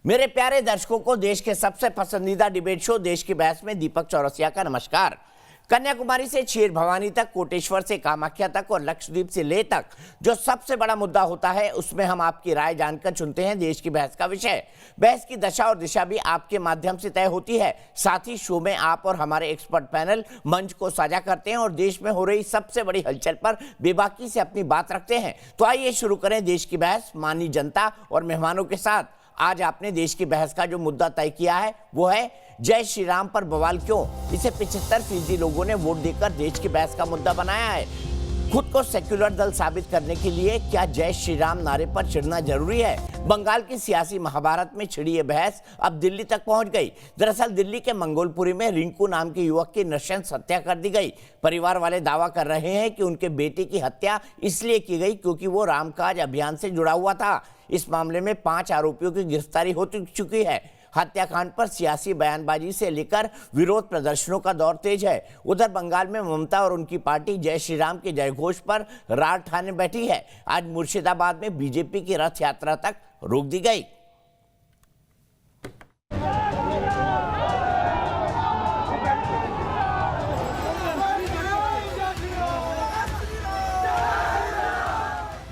मेरे प्यारे दर्शकों को देश के सबसे पसंदीदा डिबेट शो देश की बहस में दीपक चौरसिया का नमस्कार। कन्याकुमारी से क्षीर भवानी तक, कोटेश्वर से कामाख्या तक और लक्षद्वीप से लेह तक जो सबसे बड़ा मुद्दा होता है उसमें हम आपकी राय जानकर चुनते हैं देश की बहस का विषय। बहस की दशा और दिशा भी आपके माध्यम से तय होती है। साथ ही शो में आप और हमारे एक्सपर्ट पैनल मंच को साझा करते हैं और देश में हो रही सबसे बड़ी हलचल पर बेबाकी से अपनी बात रखते हैं। तो आइए शुरू करें देश की बहस माननीय जनता और मेहमानों के साथ। आज आपने देश की बहस का जो मुद्दा तय किया है वो है जय श्री राम पर बवाल क्यों। इसे 75% लोगों ने वोट देकर देश की बहस का मुद्दा बनाया है। खुद को सेक्युलर दल साबित करने के लिए क्या जय श्री राम नारे पर चिढ़ना जरूरी है? बंगाल की सियासी महाभारत में छिड़ी ये बहस अब दिल्ली तक पहुंच गई। दरअसल दिल्ली के मंगोलपुरी में रिंकू नाम के युवक की नृशंस हत्या कर दी गई। परिवार वाले दावा कर रहे हैं कि उनके बेटे की हत्या इसलिए की गई क्योंकि वो रामकाज अभियान से जुड़ा हुआ था। इस मामले में 5 आरोपियों की गिरफ्तारी हो चुकी है। हत्याकांड पर सियासी बयानबाजी से लेकर विरोध प्रदर्शनों का दौर तेज है। उधर बंगाल में ममता और उनकी पार्टी जय श्री राम के जयघोष पर रार ठाने बैठी है। आज मुर्शिदाबाद में बीजेपी की रथ यात्रा तक रोक दी गई।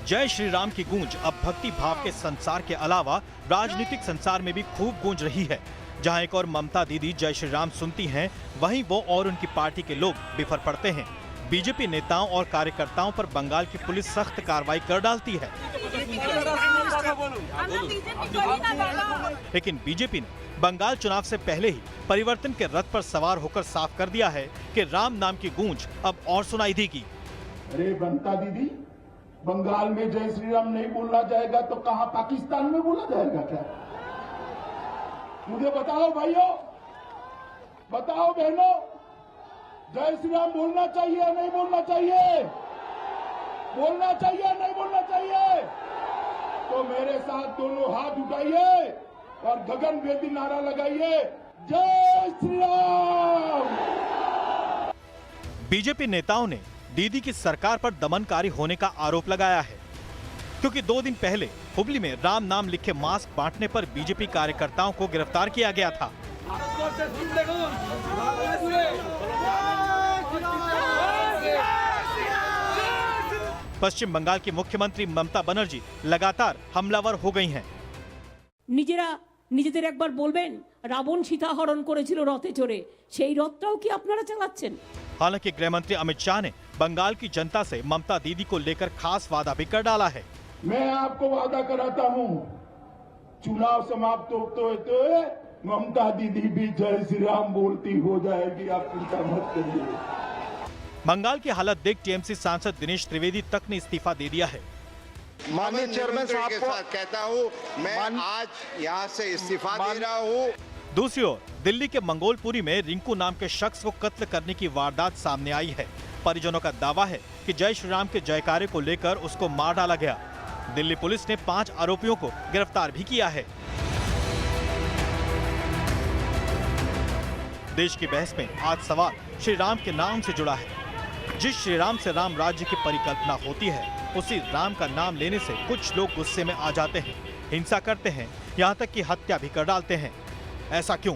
जय श्री राम की गूंज अब भक्ति भाव के संसार के अलावा राजनीतिक संसार में भी खूब गूंज रही है। जहां एक और ममता दीदी जय श्री राम सुनती हैं, वहीं वो और उनकी पार्टी के लोग बिफर पड़ते हैं। बीजेपी नेताओं और कार्यकर्ताओं पर बंगाल की पुलिस सख्त कार्रवाई कर डालती है, लेकिन बीजेपी ने बंगाल चुनाव से पहले ही परिवर्तन के रथ पर सवार होकर साफ कर दिया है कि राम नाम की गूंज अब और सुनाई देगी। अरे ममता दीदी, बंगाल में जय श्री राम नहीं बोला जाएगा तो कहां पाकिस्तान में बोला जाएगा क्या? मुझे बताओ भाइयों, बताओ बहनों, जय श्री राम बोलना चाहिए या नहीं बोलना चाहिए? बोलना चाहिए या नहीं बोलना चाहिए? तो मेरे साथ दोनों हाथ उठाइए और गगनभेदी नारा लगाइए, जय श्री राम। बीजेपी नेताओं ने दीदी की सरकार पर दमनकारी होने का आरोप लगाया है, क्योंकि 2 दिन पहले हुगली में राम नाम लिखे मास्क बांटने पर बीजेपी कार्यकर्ताओं को गिरफ्तार किया गया था। पश्चिम बंगाल की मुख्यमंत्री ममता बनर्जी लगातार हमलावर हो गई हैं। নিজেদের একবার বলবেন রাবণ সীতা হরণ করেছিল রথে চড়ে, সেই রথটাও কি আপনারা চালাচ্ছেন? हालांकि गृह मंत्री अमित शाह ने बंगाल की जनता से ममता दीदी को लेकर खास वादा भी कर डाला है। मैं आपको वादा कराता हूं, चुनाव समाप्त होते हुए ममता दीदी भी जय श्री राम बोलती हो जाएगी, आप चिंता मत करिए। बंगाल की हालत देख टीएमसी सांसद दिनेश त्रिवेदी तक ने इस्तीफा दे दिया है। माननीय चेयरमैन साहब के साथ कहता हूं, मैं आज यहां से इस्तीफा दे रहा हूं। दूसरी ओर दिल्ली के मंगोलपुरी में रिंकू नाम के शख्स को कत्ल करने की वारदात सामने आई है। परिजनों का दावा है कि जय श्री राम के जयकारे को लेकर उसको मार डाला गया। दिल्ली पुलिस ने 5 आरोपियों को गिरफ्तार भी किया है। देश की बहस में आज सवाल श्री राम के नाम से जुड़ा है। जिस श्री राम से राम राज्य की परिकल्पना होती है, उसी राम का नाम लेने से कुछ लोग गुस्से में आ जाते हैं, हिंसा करते हैं, यहाँ तक कि हत्या भी कर डालते हैं। ऐसा क्यों?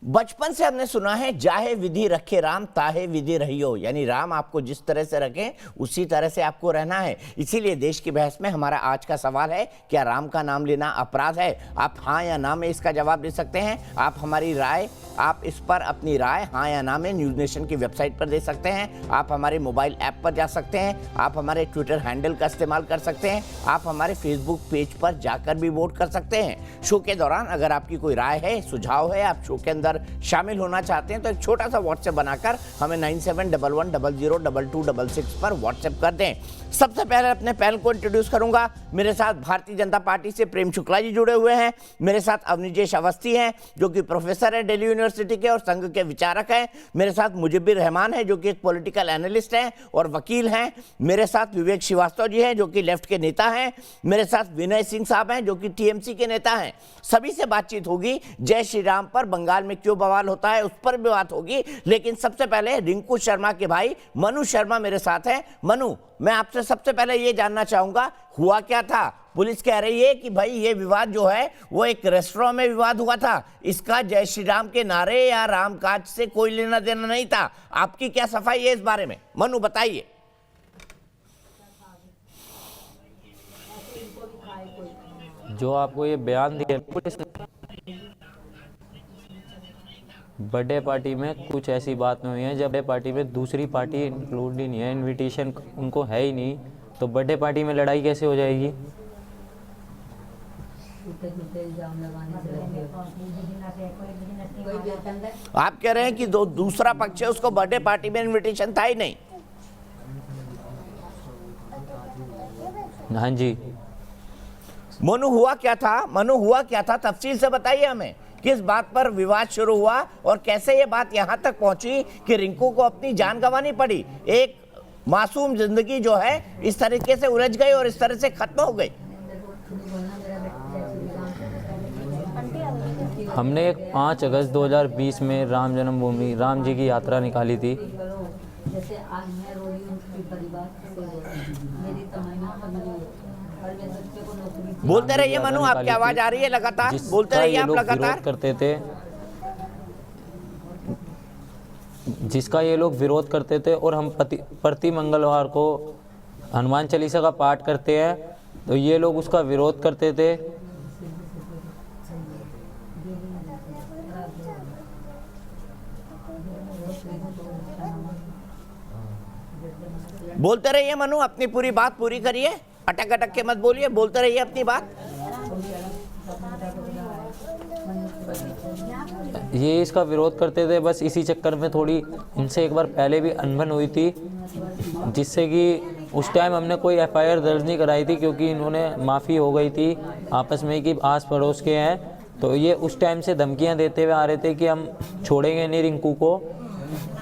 बचपन से हमने सुना है जाहे विधि रखे राम ताहे विधि रहियो, यानी राम आपको जिस तरह से रखें उसी तरह से आपको रहना है। इसीलिए देश की बहस में हमारा आज का सवाल है, क्या राम का नाम लेना अपराध है? आप हाँ या ना में इसका जवाब दे सकते हैं। आप हमारी राय, आप इस पर अपनी राय हाँ या ना में न्यूज़ नेशन की वेबसाइट पर दे सकते हैं। आप हमारे मोबाइल ऐप पर जा सकते हैं। आप हमारे ट्विटर हैंडल का इस्तेमाल कर सकते हैं। आप हमारे फेसबुक पेज पर जाकर भी वोट कर सकते हैं। शो के दौरान अगर आपकी कोई राय है, सुझाव है, आप शो के अंदर शामिल होना चाहते हैं तो एक छोटा सा व्हाट्सएप बनाकर हमें 9711002266 पर व्हाट्सएप कर दें। सबसे पहले अपने पैनल को इंट्रोड्यूस करूंगा। मेरे साथ भारतीय जनता पार्टी से प्रेम शुक्ला जी जुड़े हुए हैं। मेरे साथ अवनिजेश अवस्थी हैं जो कि प्रोफेसर है दिल्ली यूनिवर्सिटी के और संघ के विचारक हैं। मेरे साथ मुजिबिर रहमान है जो कि एक पॉलिटिकल एनालिस्ट हैं और वकील हैं। मेरे साथ विवेक श्रीवास्तव जी हैं जो कि लेफ्ट के नेता हैं। मेरे साथ विनय सिंह साहब हैं जो कि टीएमसी के नेता हैं। सभी से बातचीत होगी। जय श्री राम पर बंगाल में क्यों बवाल होता है उस पर भी बात होगी, लेकिन सबसे पहले रिंकू शर्मा के भाई मनु शर्मा मेरे साथ हैं। मनु, मैं आपसे सबसे पहले ये जानना चाहूंगा, हुआ क्या था? पुलिस कह रही है कि भाई ये विवाद जो है वो एक रेस्टोरेंट में विवाद हुआ था, इसका जय श्री राम के नारे या राम काज से कोई लेना देना नहीं था। आपकी क्या सफाई है इस बारे में? मनु बताइए। जो आपको ये बयान दिया पुलिस ने, बर्थडे पार्टी में कुछ ऐसी बात नहीं हुई है। जब बर्थडे पार्टी में दूसरी पार्टी इंक्लूड ही नहीं है, इनविटेशन उनको है ही नहीं, तो बर्थडे पार्टी में लड़ाई कैसे हो जाएगी? आप कह रहे हैं कि दूसरा पक्ष है उसको बर्थडे पार्टी में इनविटेशन था ही नहीं? हाँ जी। मनु हुआ क्या था? मनु हुआ क्या था, तफसील से बताइए हमें। किस बात पर विवाद शुरू हुआ और कैसे ये बात यहाँ तक पहुंची कि रिंकू को अपनी जान गंवानी पड़ी? एक मासूम जिंदगी जो है इस तरीके से उलझ गई और इस तरह से खत्म हो गई। हमने एक 5 अगस्त 2020 में राम जन्मभूमि राम जी की यात्रा निकाली थी। बोलते रहिए मनु, आपकी आवाज आ रही है लगातार, बोलते रहिए आप लगातार। करते थे, जिसका ये लोग विरोध करते थे, और हम प्रति मंगलवार को हनुमान चालीसा का पाठ करते हैं, तो ये लोग उसका विरोध करते थे। बोलते रहिए मनु, अपनी पूरी बात पूरी करिए, अटक अटक के मत बोलिए, बोलते रहिए अपनी बात। ये इसका विरोध करते थे, बस इसी चक्कर में थोड़ी इनसे एक बार पहले भी अनबन हुई थी, जिससे कि उस टाइम हमने कोई FIR दर्ज नहीं कराई थी, क्योंकि इन्होंने माफ़ी हो गई थी आपस में कि आस पड़ोस के हैं। तो ये उस टाइम से धमकियां देते हुए आ रहे थे कि हम छोड़ेंगे नहीं, रिंकू को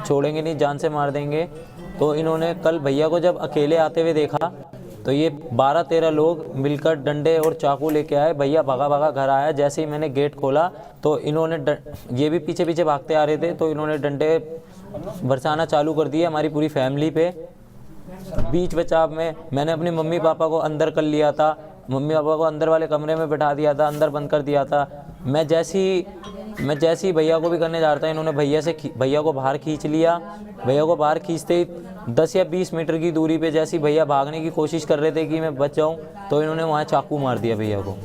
छोड़ेंगे नहीं, जान से मार देंगे। तो इन्होंने कल भैया को जब अकेले आते हुए देखा, तो ये 12-13 लोग मिलकर डंडे और चाकू लेके आए। भैया भागा भागा घर आया। जैसे ही मैंने गेट खोला तो इन्होंने ये भी पीछे पीछे भागते आ रहे थे, तो इन्होंने डंडे बरसाना चालू कर दिए हमारी पूरी फैमिली पे। बीच बचाव में मैंने अपने मम्मी पापा को अंदर कर लिया था, मम्मी पापा को अंदर वाले कमरे में बैठा दिया था, अंदर बंद कर दिया था। मैं जैसे ही भैया को भी करने जा रहा था, इन्होंने भैया को बाहर खींच लिया। भैया को बाहर खींचते ही 10 या 20 मीटर की दूरी पे जैसे भैया भागने की कोशिश कर रहे थे कि मैं बच जाऊं, तो इन्होंने वहाँ चाकू मार दिया भैया को।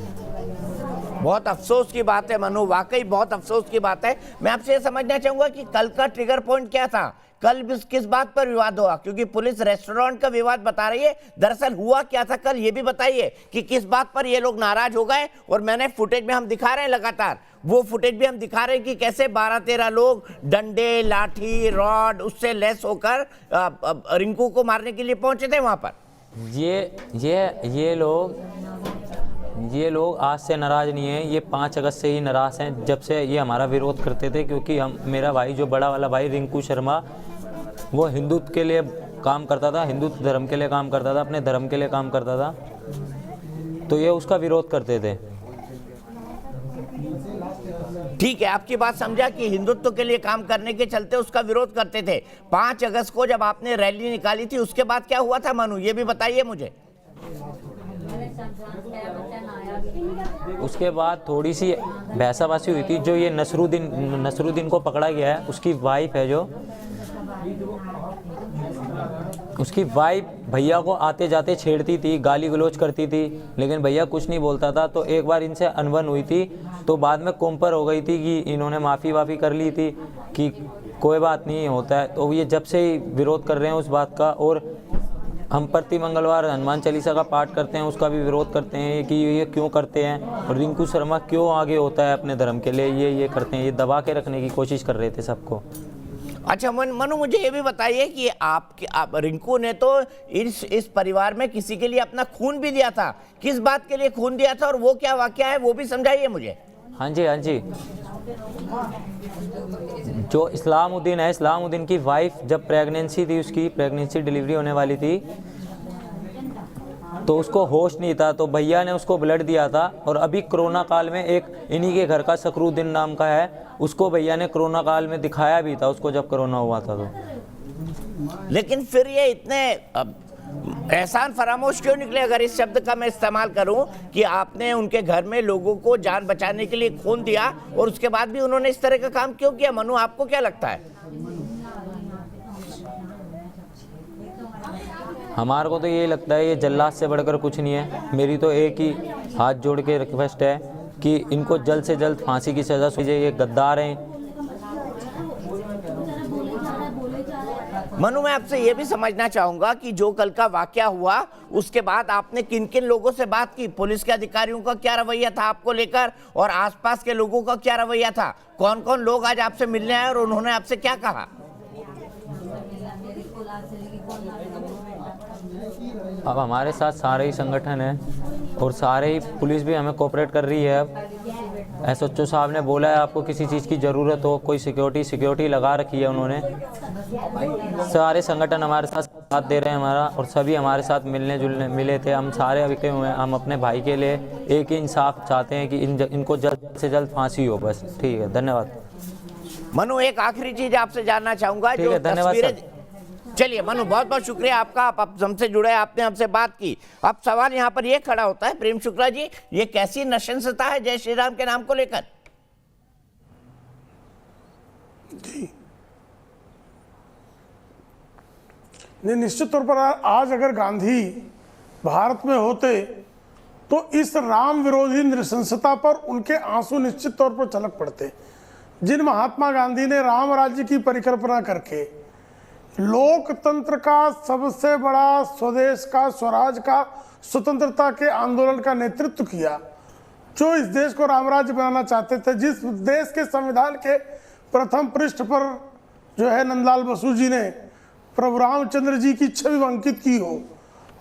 बहुत अफसोस की बात है मनु, वाकई बहुत अफसोस की बात है। मैं आपसे ये समझना चाहूंगा कि कल का ट्रिगर पॉइंट क्या था? कल किस बात पर विवाद हुआ? क्योंकि पुलिस रेस्टोरेंट का विवाद बता रही है, दरअसल हुआ क्या था कल, ये भी बताइए कि किस बात पर ये लोग नाराज हो गए। और मैंने फुटेज में हम दिखा रहे हैं लगातार, वो फुटेज भी हम दिखा रहे हैं कि कैसे 12-13 लोग डंडे, लाठी, रॉड उससे लेस होकर रिंकू को मारने के लिए पहुंचे थे वहां पर। ये लोग आज से नाराज नहीं है, ये 5 अगस्त से ही नाराज हैं, जब से ये हमारा विरोध करते थे। क्योंकि मेरा भाई, जो बड़ा वाला भाई रिंकू शर्मा, वो हिंदुत्व के लिए काम करता था, हिंदुत्व धर्म के लिए काम करता था, अपने धर्म के लिए काम करता था, तो ये उसका विरोध करते थे। ठीक है, आपकी बात समझा कि हिंदुत्व के लिए काम करने के चलते उसका विरोध करते थे। 5 अगस्त को जब आपने रैली निकाली थी, उसके बाद क्या हुआ था मनु, ये भी बताइए मुझे। उसके बाद थोड़ी सी बहसाबासी हुई थी। जो ये नसरुद्दीन को पकड़ा गया है, उसकी वाइफ है, जो उसकी वाइफ भैया को आते जाते छेड़ती थी, गाली गलौज करती थी, लेकिन भैया कुछ नहीं बोलता था। तो एक बार इनसे अनबन हुई थी, तो बाद में कोम्पर हो गई थी कि इन्होंने माफ़ी कर ली थी कि कोई बात नहीं होता है। तो ये जब से ही विरोध कर रहे हैं उस बात का। और हम प्रति मंगलवार हनुमान चालीसा का पाठ करते हैं, उसका भी विरोध करते हैं कि ये क्यों करते हैं, और रिंकू शर्मा क्यों आगे होता है अपने धर्म के लिए, ये करते हैं। ये दबा के रखने की कोशिश कर रहे थे सबको। अच्छा मनु, मुझे ये भी बताइए कि आप रिंकू ने तो इस परिवार में किसी के लिए अपना खून भी दिया था। किस बात के लिए खून दिया था और वो क्या वाकया है, वो भी समझाइए मुझे। हाँ जी। जो इस्लामुद्दीन है, इस्लामुद्दीन की वाइफ जब प्रेगनेंसी थी, उसकी प्रेगनेंसी डिलीवरी होने वाली थी, तो उसको होश नहीं था, तो भैया ने उसको ब्लड दिया था। और अभी कोरोना काल में एक इन्हीं के घर का सकरुद्दीन नाम का है, उसको भैया ने कोरोना काल में दिखाया भी था उसको, जब कोरोना हुआ था तो। लेकिन फिर ये इतने एहसान फरामोश क्यों निकले, अगर इस शब्द का मैं इस्तेमाल करूं कि आपने उनके घर में लोगों को जान बचाने के लिए खून दिया और उसके बाद भी उन्होंने इस तरह का काम क्यों किया? मनु, आपको क्या लगता है? हमारे को तो यही लगता है ये जल्लाद से बढ़कर कुछ नहीं है। मेरी तो एक ही हाथ जोड़ के रिक्वेस्ट है कि इनको जल्द से जल्द फांसी की सज़ा सुझे। ये गद्दार हैं। मनु, मैं आपसे ये भी समझना चाहूंगा कि जो कल का वाकया हुआ उसके बाद आपने किन किन लोगों से बात की? पुलिस के अधिकारियों का क्या रवैया था आपको लेकर और आसपास के लोगों का क्या रवैया था? कौन कौन लोग आज आपसे मिलने आए और उन्होंने आपसे क्या कहा? अब हमारे साथ सारे ही संगठन हैं और सारे ही पुलिस भी हमें कोऑपरेट कर रही है। अब एसएचओ साहब ने बोला है आपको किसी चीज़ की ज़रूरत हो, कोई सिक्योरिटी लगा रखी है उन्होंने। सारे संगठन हमारे साथ दे रहे हैं हमारा, और सभी हमारे साथ मिले थे। हम सारे अभी हुए हैं। हम अपने भाई के लिए एक ही इंसाफ चाहते हैं कि इनको जल्द से जल्द फांसी हो, बस। ठीक है, धन्यवाद। मनु, एक आखिरी चीज आपसे जानना चाहूंगा। ठीक है, धन्यवाद सर। चलिए मनु, बहुत बहुत शुक्रिया आपका, आप हमसे जुड़े, आपने हमसे बात की। अब सवाल यहाँ पर ये खड़ा होता है, प्रेम शुक्ला जी, ये कैसी नशंसता है जय श्री राम के नाम को लेकर? जी नहीं, निश्चित तौर पर आज अगर गांधी भारत में होते तो इस राम विरोधी नृशंसता पर उनके आंसू निश्चित तौर पर छलक पड़ते। जिन महात्मा गांधी ने राम राज्य की परिकल्पना करके लोकतंत्र का सबसे बड़ा, स्वदेश का, स्वराज का, स्वतंत्रता के आंदोलन का नेतृत्व किया, जो इस देश को रामराज्य बनाना चाहते थे, जिस देश के संविधान के प्रथम पृष्ठ पर जो है नंदलाल बसु जी ने प्रभु रामचंद्र जी की छवि अंकित की हो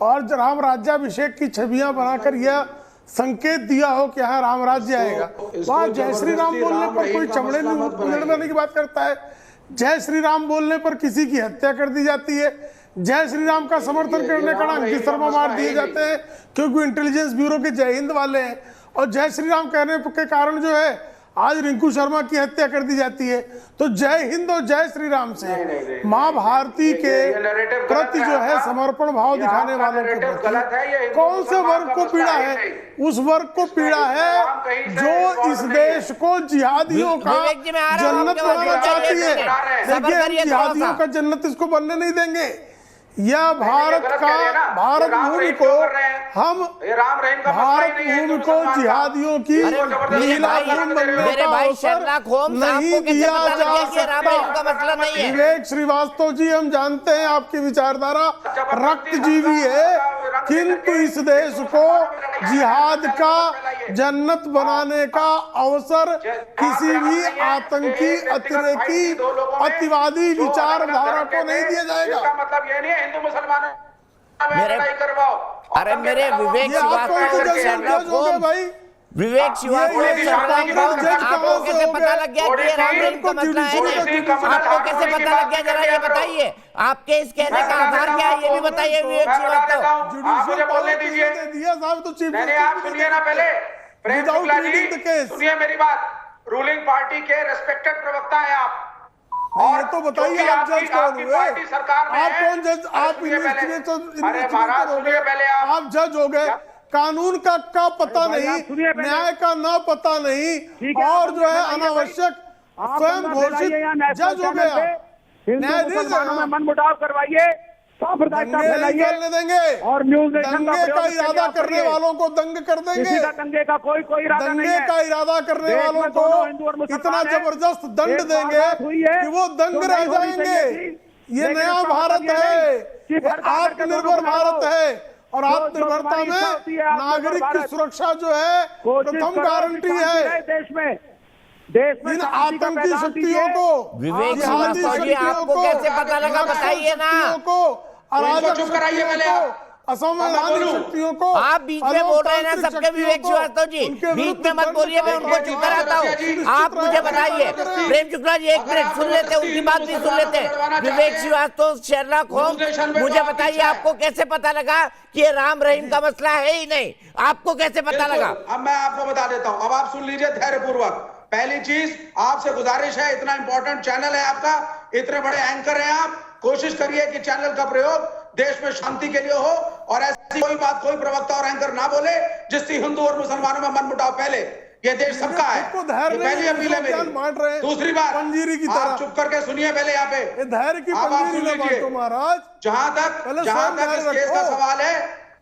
और राम राज्याभिषेक की छवियां बनाकर यह संकेत दिया हो कि यहाँ राम राज्य आएगा, वहाँ जय श्री राम बोलने पर कोई चमड़े में उलझने की बात करता है। जय श्री राम बोलने पर किसी की हत्या कर दी जाती है। जय श्री राम का समर्थन करने का अंकित शर्मा मार दिए जाते हैं क्योंकि इंटेलिजेंस ब्यूरो के जय हिंद वाले हैं, और जय श्री राम कहने के कारण जो है आज रिंकू शर्मा की हत्या कर दी जाती है। तो जय हिंद और जय श्री राम से माँ भारती के प्रति जो है समर्पण भाव दिखाने वालों के प्रति कौन से वर्ग को पीड़ा है? उस वर्ग को पीड़ा है जो इस देश को जिहादियों का जन्नत बनाना चाहती है। देखिए, जिहादियों का जन्नत इसको बनने नहीं देंगे। यह भारत भूमि को हम भारत भूमि को जिहादियों की मेरे भाई शेरलॉक होम्स, आपको कैसे पता लग गया कि राम रहीम का मसला नहीं है? विवेक श्रीवास्तव जी, हम जानते हैं आपकी विचारधारा रक्तजीवी है, किंतु इस देश को जिहाद का जन्नत बनाने का अवसर किसी भी आतंकी, अतिरेकी, अतिवादी विचारधारा को नहीं दिया जाएगा। मतलब ये नहीं है हिंदू मुसलमान अरे मेरे विवेक श्रीवास्तव, भाई विवेक श्रीवास्तव, आपको कैसे पता लग गया कि ये राम रहीम का मसला है? आपको कैसे पता लग गया, जरा ये बताइए। आपके इस कहने का आधार क्या है, ये भी बताइए विवेक श्रीवास्तव। मुझे बोलने दीजिए। मैंने आप सुनिए ना पहले, प्रेम शुक्ला जी सुनिए मेरी बात। रूलिंग पार्टी के रेस्पेक्टेड प्रवक्ता है आप, और तो बताइए आप जज कौन हुए? आप कौन जज? आप आप जज हो गए, कानून का पता नहीं, न्याय का ना पता नहीं, और जो है अनावश्यक स्वयं घोषित जज हो गए। न्यायाधीश मनमुटाव करवाइए, निकालने देंगे और दंगे का इरादा करने वालों को दंग कर देंगे। दंगे का कोई इरादा नहीं है। दंगे का इरादा करने वालों को इतना जबरदस्त दंड देंगे कि वो दंग रह जाएंगे। ये नया भारत है, आत्मनिर्भर भारत है, और आत्मनिर्भरता में नागरिक की सुरक्षा जो है प्रथम गारंटी है। देश में इन आतंकी शक्तियों को, विवेक श्रीवास्तव जी, आपको कैसे पता लगा, बताइए ना। चुप कराइए पहले, असंवैधानिक शक्तियों को आप बीच में बोल रहे हैं ना सबके। विवेक श्रीवास्तव जी बीच में मत बोलिए, मैं उनको चुप कराता हूँ। आप मुझे बताइए, प्रेम शुक्ला जी एक मिनट सुन लेते, उनकी बात भी सुन लेते। विवेक श्रीवास्तव, शेरलॉक होम्स, मुझे बताइए आपको कैसे पता लगा कि ये राम रहीम का मसला है ही नहीं? आपको कैसे पता लगा? अब मैं आपको बता देता हूँ, अब आप सुन लीजिए धैर्यपूर्वक। पहली चीज आपसे गुजारिश है, इतना इंपॉर्टेंट चैनल है आपका, इतने बड़े एंकर हैं आप, कोशिश करिए कि चैनल का प्रयोग देश में शांति के लिए हो, और ऐसी कोई बात कोई प्रवक्ता और एंकर ना बोले जिससे हिंदू और मुसलमानों में मनमुटाव फैले। ये देश सबका है, ये पहली अपील है मेरी। दूसरी बात, आप चुप करके सुनिए पहले यहाँ पे, धैर्य की आप सुन लीजिए महाराज। जहां तक इस केस का सवाल है,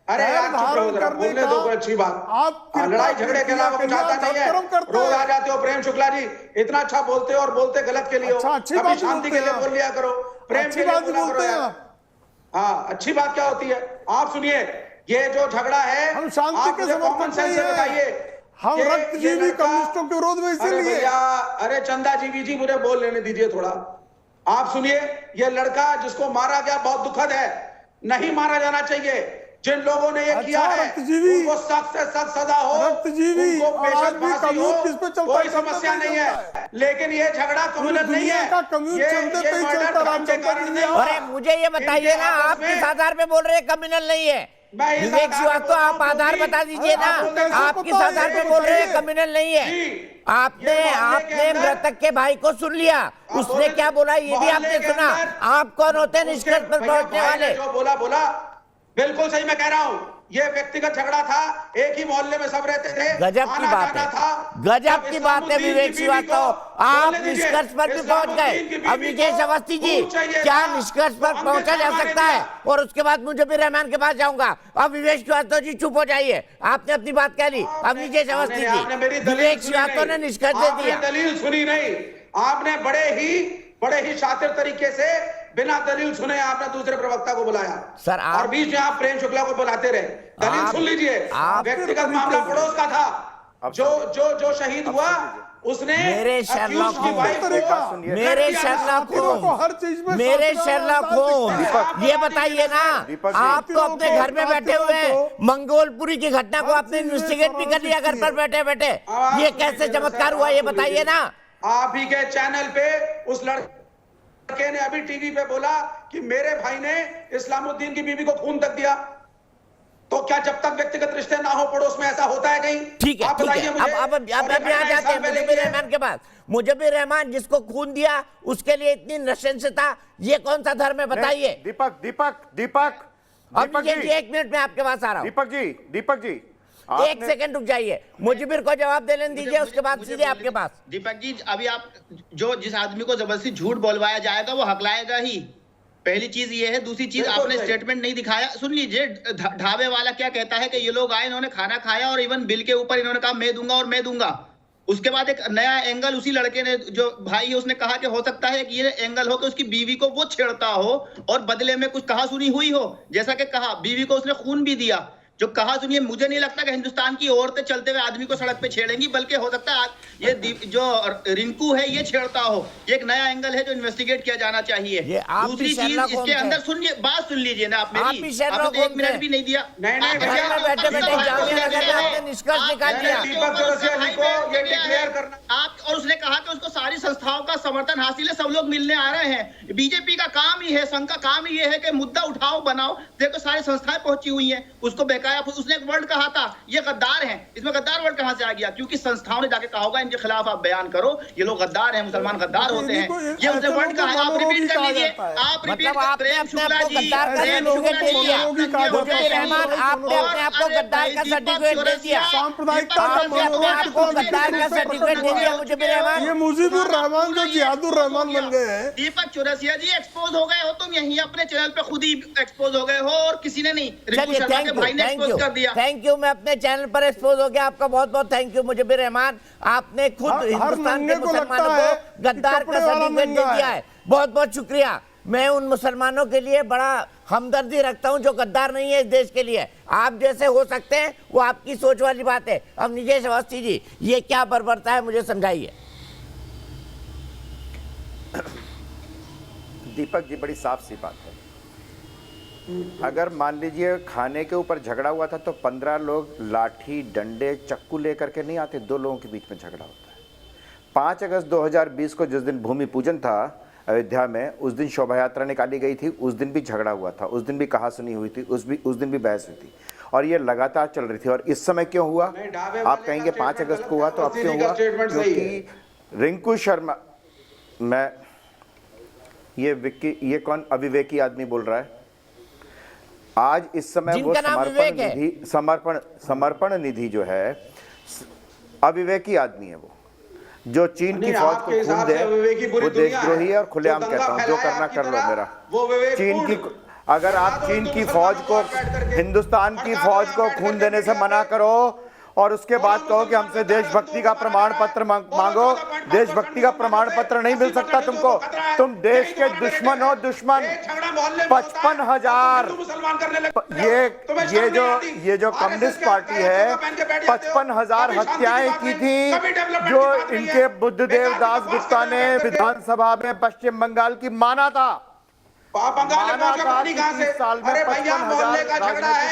अरे यार चुप रहो जरा, बोलने दो कोई अच्छी बात। लड़ाई झगड़े के अलावा कुछ आता नहीं है। रोज आ जाते हो प्रेम शुक्ला जी, इतना अच्छा बोलते हो और बोलते गलत के लिए हो। कभी शांति के लिए बोल लिया करो, प्रेम के लिए बोला करो यार। हाँ, अच्छी बात क्या होती है? आप सुनिए, ये जो झगड़ा है, हम शांति के कॉमन सेंस से बताइए। हम रक्तजीवी कम्युनिस्टों के विरोध में इसीलिए। अरे चंदा जीवी जी, मुझे बोल लेने दीजिए थोड़ा। आप सुनिए, ये लड़का जिसको मारा गया बहुत दुखद है, नहीं मारा जाना चाहिए। जिन लोगों ने ये किया है उनको सख्त से सख्त सजा हो, उनको पेशेंट फांसी हो, कोई समस्या नहीं है। लेकिन ये झगड़ा कम्युनल नहीं है, ये मर्डर धर्म के कारण नहीं। अरे मुझे ये बताइए ना, आप किस आधार पे बोल रहे हैं कम्युनल नहीं है? विवेक श्रीवास्तव, आप आधार बता दीजिए ना, आप किस आधार पे बोल रहे हैं कम्युनल नहीं है? आपने मृतक के भाई को सुन लिया, उसने क्या बोला ये भी आपने सुना। आप कौन होते हैं निष्कर्ष पर पहुंचने वाले? जो बोला बिल्कुल सही मैं कह रहा हूँ। ये व्यक्तिगत झगड़ा था, एक ही मोहल्ले में सब रहते थे। गजब की बात है, गजब की बात है विवेक श्रीवास्तव, आप निष्कर्ष पर भी पहुंच गए। अब विजय अवस्थी जी, क्या निष्कर्ष पर पहुंचा जा सकता है? और उसके बाद मुझे भी रहमान के पास जाऊंगा। अब विवेक श्रीवास्तव जी चुप हो जाइए, आपने अपनी बात कह ली। अब विजय अवस्थी जी, विवेक श्रीवास्तव ने निष्कर्ष दे दिया। दलील सुनी नहीं आपने, बड़े ही शातिर तरीके से बिना दलील सुने आपने दूसरे प्रवक्ता को बुलाया सर, और बीच में आप प्रेम शुक्ला को बुलाते रहे। दलील सुन लीजिए, व्यक्तिगत मामला पड़ोस का था। जो शहीद हुआ उसने मेरे शर्लॉक होम, ये बताइए ना, आप तो अपने घर में बैठे हुए मंगोलपुरी की घटना को आपने इन्वेस्टिगेट भी कर लिया घर पर बैठे बैठे। ये कैसे चमत्कार हुआ ये बताइए ना। आप ही के चैनल पे उस लड़के ने अभी टीवी पे बोला कि मेरे भाई ने इस्लामुद्दीन की बीवी को खून तक दिया। तो क्या जब तक व्यक्तिगत रिश्ते ना हो पड़ोस में ऐसा होता है कहीं? ठीक है, ठीक है। अब यहाँ जाते हैं मुजब्बिर रहमान के पास। मुजब्बिर रहमान जिसको खून दिया उसके लिए इतनी नृशंसता, ये कौन सा धर्म है बताइए? दीपक जी, 1 मिनट में आपके पास आ रहा हूँ। दीपक जी 1 सेकंड रुक जाइए, मुजब्बिर को जवाब दे लेने दीजिए, उसके बाद सीधे आपके पास। दीपक जी, अभी आप जिस आदमी को जबरदस्ती झूठ बोलवाया जाएगा वो हकलाएगा ही, पहली चीज ये है। दूसरी चीज, आपने स्टेटमेंट नहीं दिखाया। सुन लीजिए, ढाबे वाला क्या कहता है कि ये लोग आए, इन्होंने खाना खाया और इवन बिल के ऊपर इन्होंने कहा मैं दूंगा और मैं दूंगा। उसके बाद एक नया एंगल उसी लड़के ने, जो भाई है, उसने कहा कि हो सकता है कि ये एंगल हो कि उसकी बीवी को वो छेड़ता हो और बदले में कुछ कहा सुनी हुई हो। जैसा कि कहा, बीवी को उसने खून भी दिया। जो कहा सुनिए, मुझे नहीं लगता कि हिंदुस्तान की औरतें चलते हुए आदमी को सड़क पे छेड़ेंगी, बल्कि हो सकता है ये जो रिंकू है ये छेड़ता हो। ये एक नया एंगल है जो इन्वेस्टिगेट किया जाना चाहिए। दूसरी चीज, इसके अंदर सुनिए, बात सुन लीजिए ना आप मेरी, आपने तो 1 मिनट भी नहीं दिया। आप और उसने कहा कि उसको सारी संस्थाओं का समर्थन हासिल है, सब लोग मिलने आ रहे हैं। बीजेपी का काम ही है, संघ का काम ही है कि मुद्दा उठाओ, बनाओ। देखो सारी संस्थाएं पहुंची हुई हैं, उसको बेकाया। उसने एक वर्ड कहा था, ये गद्दार हैं। इसमें गद्दार वर्ड कहां से आ गया? क्योंकि संस्थाओं ने जाके कहा होगा इनके खिलाफ आप बयान करो, ये लोग गद्दार हैं, मुसलमान गद्दार होते हैं। ये उसने वर्ड कहा है, आप रिपीट कर लीजिए। आप रिपीट, प्रेम शुक्ला जी, रहमान आपने अपने आप को गद्दार का सर्टिफिकेट दे दिया, सांप्रदायिकता का गद्दार का सर्टिफिकेट दे दिया मुजब्बिर रहमान। ये मुजीबुर रहमान जो जिहादुर रहमान बन गए हैं। दीपक चौरसिया जी, एक्सपोज हो गए हो तुम, यहीं अपने चैनल पे खुद ही एक्सपोज हो गए हो और किसी ने नहीं। रिंकू शर्मा के भाई ने एक्सपोज कर दिया। थैंक यू, मैं अपने चैनल पर एक्सपोज हो गया। आपका बहुत बहुत थैंक यू मुजब्बिर रहमान, आपने खुद हिंदुस्तान के मुसलमानों को गद्दार का सर्टिफिकेट दे दिया है। बहुत बहुत शुक्रिया। मैं उन मुसलमानों के लिए बड़ा हमदर्दी रखता हूं जो गद्दार नहीं है इस देश के लिए। आप जैसे हो सकते हैं वो आपकी सोच वाली बात है। अब निजेश अवस्थी जी, ये क्या बर्बरता है मुझे समझाइए। दीपक जी, बड़ी साफ सी बात है। अगर मान लीजिए खाने के ऊपर झगड़ा हुआ था तो 15 लोग लाठी डंडे चक्कू लेकर के नहीं आते, 2 लोगों के बीच में झगड़ा होता है। 5 अगस्त 2020 को जिस दिन भूमि पूजन था अयोध्या में, उस दिन शोभा यात्रा निकाली गई थी, उस दिन भी झगड़ा हुआ था, उस दिन भी कहासुनी हुई थी, उस दिन भी बहस हुई थी और ये लगातार चल रही थी। और इस समय क्यों हुआ? आप कहेंगे 5 अगस्त को हुआ तो अब क्यों हुआ? क्योंकि रिंकू शर्मा, मैं ये कौन अविवेकी आदमी बोल रहा है? आज इस समय वो जिनका नाम विवेक है। समर्पण निधि जो है अविवेकी आदमी है, वो जो चीन की फौज को खून दे वो देशद्रोही है। और खुलेआम कहता हूं जो करना कर लो मेरा। चीन की अगर आप चीन की फौज को हिंदुस्तान की फौज को खून देने से मना करो और उसके बाद कहो कि हमसे देशभक्ति का प्रमाण पत्र मांगो, देशभक्ति का प्रमाण पत्र नहीं मिल सकता तुमको। तुम देश के दुश्मन हो, दुश्मन। 55,000 ये जो कम्युनिस्ट पार्टी है 55,000 हत्याएं की थी जो इनके बुद्धदेव दास गुप्ता ने विधानसभा में पश्चिम बंगाल की माना था। बंगाल में कंपनी कहां से? अरे भैया मोहल्ले का झगड़ा है,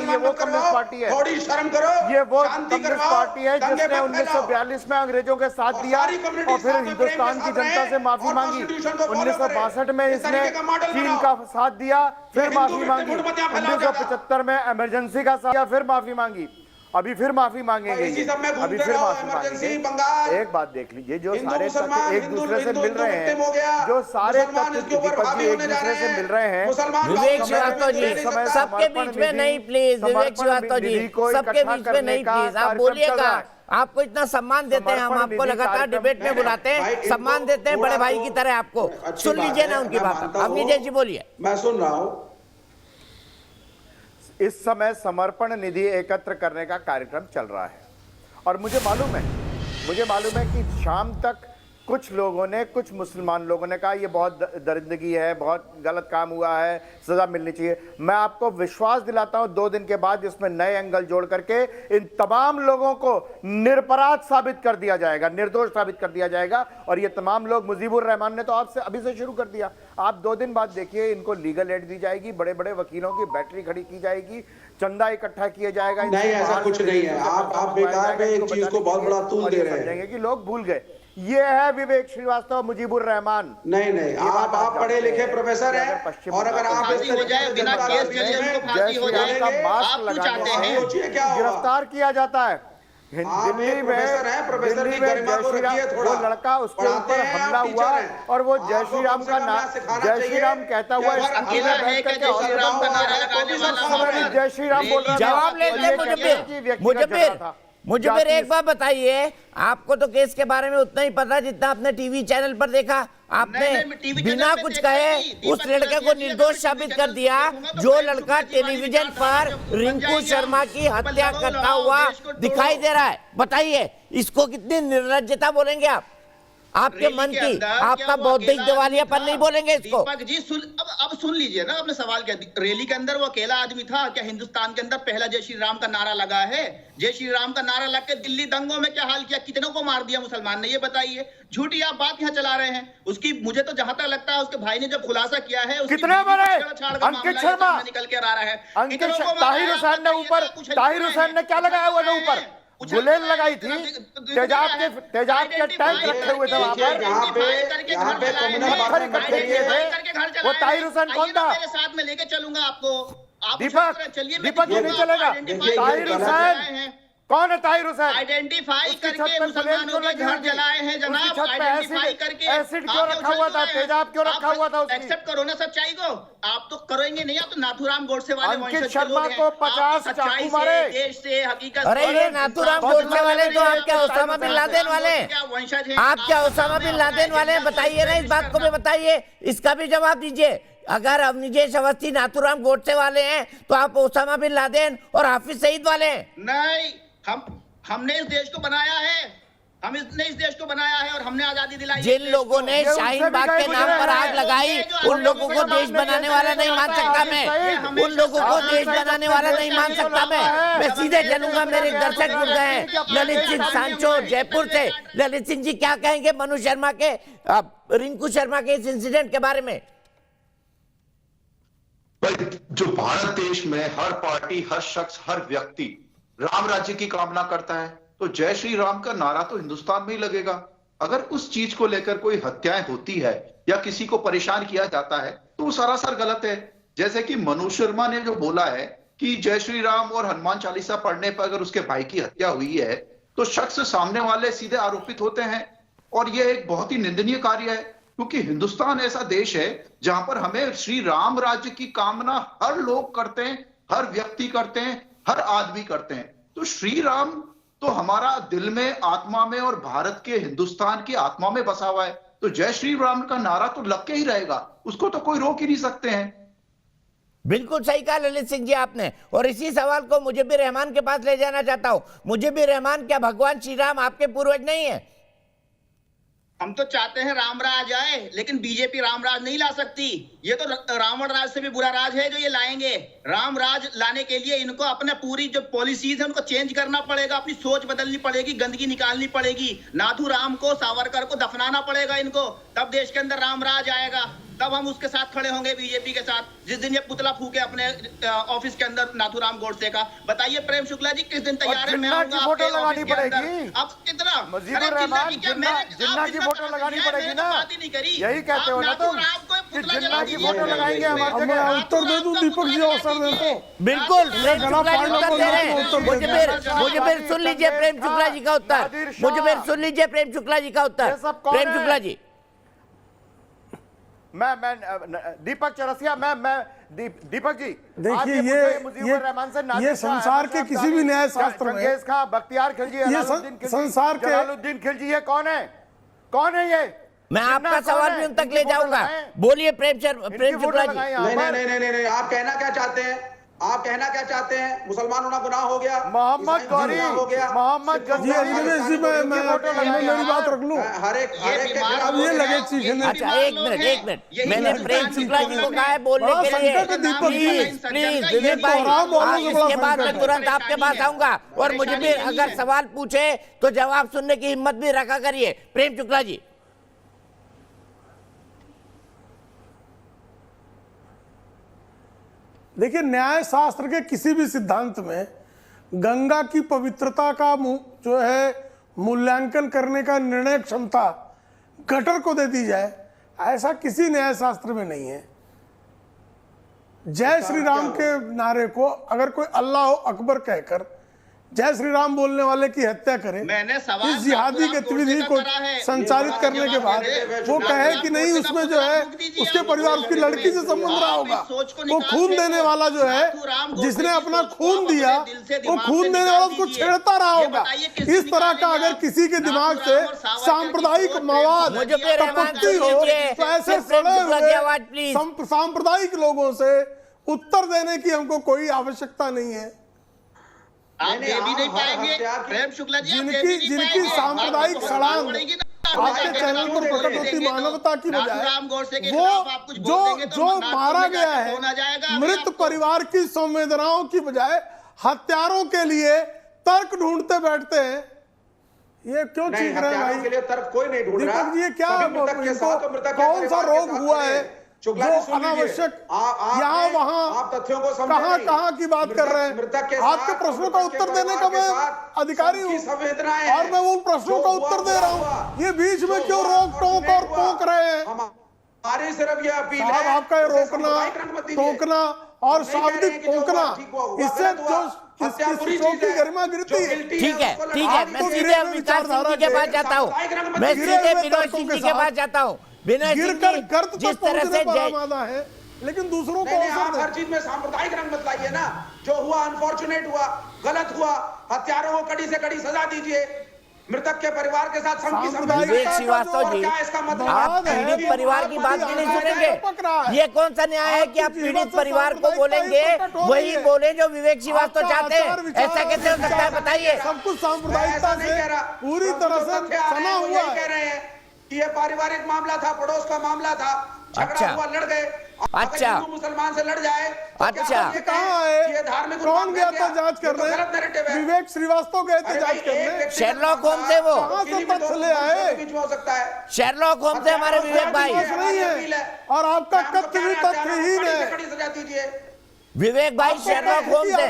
ये वो कम्युनिस्ट पार्टी है, थोड़ी शर्म करो। ये वो कम्युनिस्ट पार्टी है जिसने 1942 में अंग्रेजों के साथ दिया और फिर हिंदुस्तान की जनता से माफी मांगी। 1962 में इसने चीन का साथ दिया, फिर माफी मांगी। 1975 में इमरजेंसी का साथ दिया, फिर माफी मांगी। अभी फिर माफी मांगेंगे, अभी फिर माफी मांगेंगे। एक बात देख लीजिए, जो सारे तत्व एक दूसरे से मिल रहे हैं, जो सारे तत्व दीपक जी एक दूसरे से मिल रहे हैं। विवेक श्रीवास्तव जी, सबके बीच में नहीं प्लीज। विवेक श्रीवास्तव जी, सबके बीच में नहीं प्लीज। आप बोलिएगा, आपको इतना सम्मान देते हैं हम, आपको लगातार डिबेट में बुलाते हैं, सम्मान देते हैं बड़े भाई की तरह आपको। सुन लीजिए ना उनकी बात। अब निजय जी बोलिए। मैं सुन रहा हूँ। इस समय समर्पण निधि एकत्र करने का कार्यक्रम चल रहा है और मुझे मालूम है कि शाम तक कुछ लोगों ने, कुछ मुसलमान लोगों ने कहा ये बहुत दरिंदगी है, बहुत गलत काम हुआ है, सजा मिलनी चाहिए। मैं आपको विश्वास दिलाता हूं 2 दिन के बाद इसमें नए एंगल जोड़ करके इन तमाम लोगों को निरपराध साबित कर दिया जाएगा, निर्दोष साबित कर दिया जाएगा। और ये तमाम लोग, मुजीबुर रहमान ने तो आपसे अभी से शुरू कर दिया। आप 2 दिन बाद देखिए, इनको लीगल एड दी जाएगी, बड़े बड़े वकीलों की बैटरी खड़ी की जाएगी, चंदा इकट्ठा किया जाएगा। नहीं, ऐसा कुछ नहीं है। आप बेकार में एक चीज को बहुत बड़ा तूल दे रहे हैं कि लोग भूल गए। ये है विवेक श्रीवास्तव, मुजीबुर रहमान। नहीं, आप पढ़े लिखे प्रोफेसर हैं और अगर आप गिरफ्तार किया जाता है दिल्ली में वो लड़का, उसके ऊपर हमला हुआ और वो जय श्री राम का नाम, जय श्री राम कहता हुआ जय श्री राम बोल रहा। जवाब लेते मुझे फिर एक बात बताइए, आपको तो केस के बारे में उतना ही पता जितना आपने टीवी चैनल पर देखा। आपने बिना कुछ कहे उस लड़के को निर्दोष साबित कर दिया, जो लड़का टेलीविजन पर रिंकू शर्मा की हत्या करता हुआ दिखाई दे रहा है। बताइए, इसको कितनी निर्लज्जता बोलेंगे आप? आपके मन की, आपका बौद्धिक दिवालियापन नहीं बोलेंगे इसको? दीपक जी अब सुन लीजिए ना, आपने सवाल किया। रैली के अंदर वो अकेला आदमी था क्या? हिंदुस्तान के अंदर पहला जय श्री राम का नारा लगा है। जय श्री राम का नारा लग के दिल्ली दंगों में क्या हाल किया, कितनों को मार दिया मुसलमान ने, ये बताइए। झूठी आप बात यहाँ चला रहे हैं। उसकी मुझे तो जहां तक लगता है, उसके भाई ने जब खुलासा किया है, कितने बड़े अंकित शर्मा निकल के आ रहा है। ताहिर हुसैन ने ऊपर, ताहिर हुसैन ने क्या लगाया हुआ था ऊपर? गुलेल लगाई थी, तेजाब के टैंक रखे हुए थे वहां पर, पत्थर इकट्ठे किए थे। वो ताहिर हुसैन कौन था? मेरे साथ में लेके चलूंगा आपको। दीपक ये नहीं चलेगा। ताहिर हुसैन कौन है? ताहिर हुसैन आइडेंटिफाई करके मुसलमानों के घर जलाए हैं जनाब। आइडेंटिफाई करके एसिड क्यों रखा हुआ था? तेजाब क्यों रखा हुआ था? एक्सेप्ट करो ना सच्चाई को। आप तो करेंगे नहीं, आप तो नाथूराम गोडसे वाले अंकित शर्मा को 50 चाकू मारे देश से हकीकत। अरे ये नाथूराम गोडसे वाले तो आप क्या ओसामा बिन लादेन वाले? आप क्या ओसामा बिन लादेन वाले? बताइए ना, इस बात को भी बताइए, इसका भी जवाब दीजिए। अगर अब निजेश अवस्थी नाथूराम गोडसे वाले हैं तो आप ओसामा बिन लादेन और हाफिज सईद वाले हैं। नहीं, हमने इस देश को बनाया है, हमने इस देश को बनाया है और हमने आजादी दिलाई। जिन लोगों ने शाहीन बाग के नाम पर आग लगाई, उन लोगों को देश बनाने वाला नहीं मान सकता मैं। उन लोगों को देश बनाने वाला नहीं मान सकता मैं सीधे चलूंगा। मेरे दर्शक जुड़ गए हैं। ललित सिंह सांचो जयपुर से। ललित सिंह जी क्या कहेंगे मनु शर्मा के, रिंकू शर्मा के इस इंसिडेंट के बारे में? जो भारत देश में हर पार्टी, हर शख्स, हर व्यक्ति राम राज्य की कामना करता है, तो जय श्री राम का नारा तो हिंदुस्तान में ही लगेगा। अगर उस चीज को लेकर कोई हत्याएं होती है या किसी को परेशान किया जाता है तो वो सरासर गलत है। जैसे कि मनु शर्मा ने जो बोला है कि जय श्री राम और हनुमान चालीसा पढ़ने पर अगर उसके भाई की हत्या हुई है तो शख्स सामने वाले सीधे आरोपित होते हैं और यह एक बहुत ही निंदनीय कार्य है। क्योंकि हिंदुस्तान ऐसा देश है जहां पर हमें श्री राम राज्य की कामना हर लोग करते हैं, हर व्यक्ति करते हैं, हर आदमी करते हैं। तो श्री राम तो हमारा दिल में, आत्मा में और भारत के, हिंदुस्तान की आत्मा में बसा हुआ है। तो जय श्री राम का नारा तो लग के ही रहेगा, उसको तो कोई रोक ही नहीं सकते हैं। बिल्कुल सही कहा ललित सिंह जी आपने। और इसी सवाल को मुजीबुर रहमान के पास ले जाना चाहता हूं। मुजीबुर रहमान, क्या भगवान श्री राम आपके पूर्वज नहीं है? हम तो चाहते हैं राम राज आए, लेकिन बीजेपी राम राज नहीं ला सकती। ये तो रावण राज से भी बुरा राज है जो ये लाएंगे। राम राज लाने के लिए इनको अपने पूरी जो पॉलिसीज है उनको चेंज करना पड़ेगा, अपनी सोच बदलनी पड़ेगी, गंदगी निकालनी पड़ेगी। नाथू राम को, सावरकर को दफनाना पड़ेगा इनको, तब देश के अंदर राम राज आएगा। तब हम उसके साथ खड़े होंगे, बीजेपी के साथ। जिस दिन ये पुतला फूके अपने ऑफिस के अंदर नाथूराम गोडसे का, बताइए प्रेम शुक्ला जी किस दिन तैयार है? मैं आऊंगा आपके ऑफिस के अंदर। अब कितना जिन्ना की फोटो लगानी पड़ेगी ना, बात ही नहीं करी। यही कहते हो ना तुम कि जिन्ना की फोटो लगाएंगे हमारे जगह। उत्तर दे दूं दीपक जी, अवसर दे दो। बिल्कुल, प्रेम शुक्ला जी उत्तर दे रहे हैं। मुझे सुन लीजिए प्रेम शुक्ला जी का उत्तर। मुझे सुन लीजिए प्रेम शुक्ला जी का उत्तर। प्रेम शुक्ला जी, मैं दीपक चौरसिया, मैं दीपक जी देखिए, ये संसार के किसी भी न्याय शास्त्र में बख्तियार खिलजी, संसार के जलालुद्दीन खिलजी, ये कौन है? कौन है ये? मैं आपका सवाल भी उन तक ले जाऊंगा। बोलिए प्रेम शुक्ला जी। नहीं, आप कहना क्या चाहते हैं? आप कहना क्या चाहते हैं? मुसलमान होना गुनाह हो गया, मोहम्मद गौरी, मोहम्मद मेरी बात रख लूं। हर एक अब ये लगे चीखने। अच्छा, एक मिनट, मैंने प्रेम शुक्ला जी को कहा है बोलने के लिए। प्लीज विवेक भाई, इसके बाद मैं तुरंत आपके पास आऊंगा। और मुझे भी अगर सवाल पूछे तो जवाब सुनने की हिम्मत भी रखा करिए। प्रेम शुक्ला जी। देखिए, न्याय शास्त्र के किसी भी सिद्धांत में गंगा की पवित्रता का जो है मूल्यांकन करने का निर्णय क्षमता गटर को दे दी जाए, ऐसा किसी न्याय शास्त्र में नहीं है। जय श्री राम के नारे को अगर कोई अल्लाह अकबर कहकर जय श्री राम बोलने वाले की हत्या करे, इस जिहादी गतिविधि को संचालित करने के बाद वो कहे कि नहीं, उसमें जो है उसके परिवार, उसकी लड़की से संबंध रहा होगा, वो खून देने वाला जो है, जिसने अपना खून दिया, वो खून देने वाला उसको छेड़ता रहा होगा। इस तरह का अगर किसी के दिमाग से सांप्रदायिक मवाद टपकती हो तो ऐसे सड़े हुए सांप्रदायिक लोगों से उत्तर देने की हमको कोई आवश्यकता नहीं है। आप दे भी नहीं पाएंगे प्रेम शुक्ला जी। जिनकी सांप्रदायिक सड़ांग आपके चैनल पर प्रकट होती मानवता की बजाय वो जो मारा गया है, मृत परिवार की संवेदनाओं की बजाय हत्यारों के लिए तर्क ढूंढते बैठते हैं। ये क्यों चीख रहे हैं भाई? के लिए तर्क कोई नहीं ढूंढ रहा। दीपक जी, ये क्या कौन सा रोग हुआ है जो अनावश्यक यहाँ वहाँ कहाँ की बात कर रहे हैं? आपके प्रश्नों का उत्तर देने का मैं अधिकारी हूँ और मैं उन प्रश्नों का उत्तर दे रहा हूँ। ये बीच में क्यों रोक टोक और टोक रहे हैं? हमारी सिर्फ ये अपील है, आपका ये रोकना टोकना और शाब्दिक टोकना, इससे जो की गरिमा गिरती है। ठीक है, मैं सीधे विकास सिंह जी के पास जाता हूँ। मैं सीधे विनोद सिंह जी के पास जाता हूँ। जिस तरह से है, लेकिन दूसरों को आप हर चीज में सांप्रदायिक रंग मत लाइए ना। जो हुआ अनफॉर्चुनेट हुआ, गलत हुआ, हत्यारों को कड़ी से कड़ी सजा दीजिए। मृतक के परिवार के साथ विवेक श्रीवास्तव जी, आप पीड़ित परिवार की बात भी नहीं सुनेंगे। ये कौन सा न्याय है कि आप पीड़ित परिवार को बोलेंगे वही बोले जो विवेक श्रीवास्तव चाहते हैं? ऐसा कैसे हो सकता है बताइए? सब कुछ सांप्रदायिकता से पूरी तरह से सना हुआ है। ये पारिवारिक मामला था, पड़ोस का मामला था, झगड़ा हुआ, लड़ गए। अच्छा, मुसलमान से लड़ जाए अच्छा, ये कहाँ है? कौन गया था जांच करने? विवेक श्रीवास्तव गए थे जांच करने। शेरलॉक होम्स है वो। कहाँ से तथ्य ले आए? बीच में हो सकता है। शेरलॉक होम्स है हमारे विवेक भाई। नहीं है और आपका कथ्य भी तथ्यहीन है। विवेक भाई शेरलॉक होम्स है,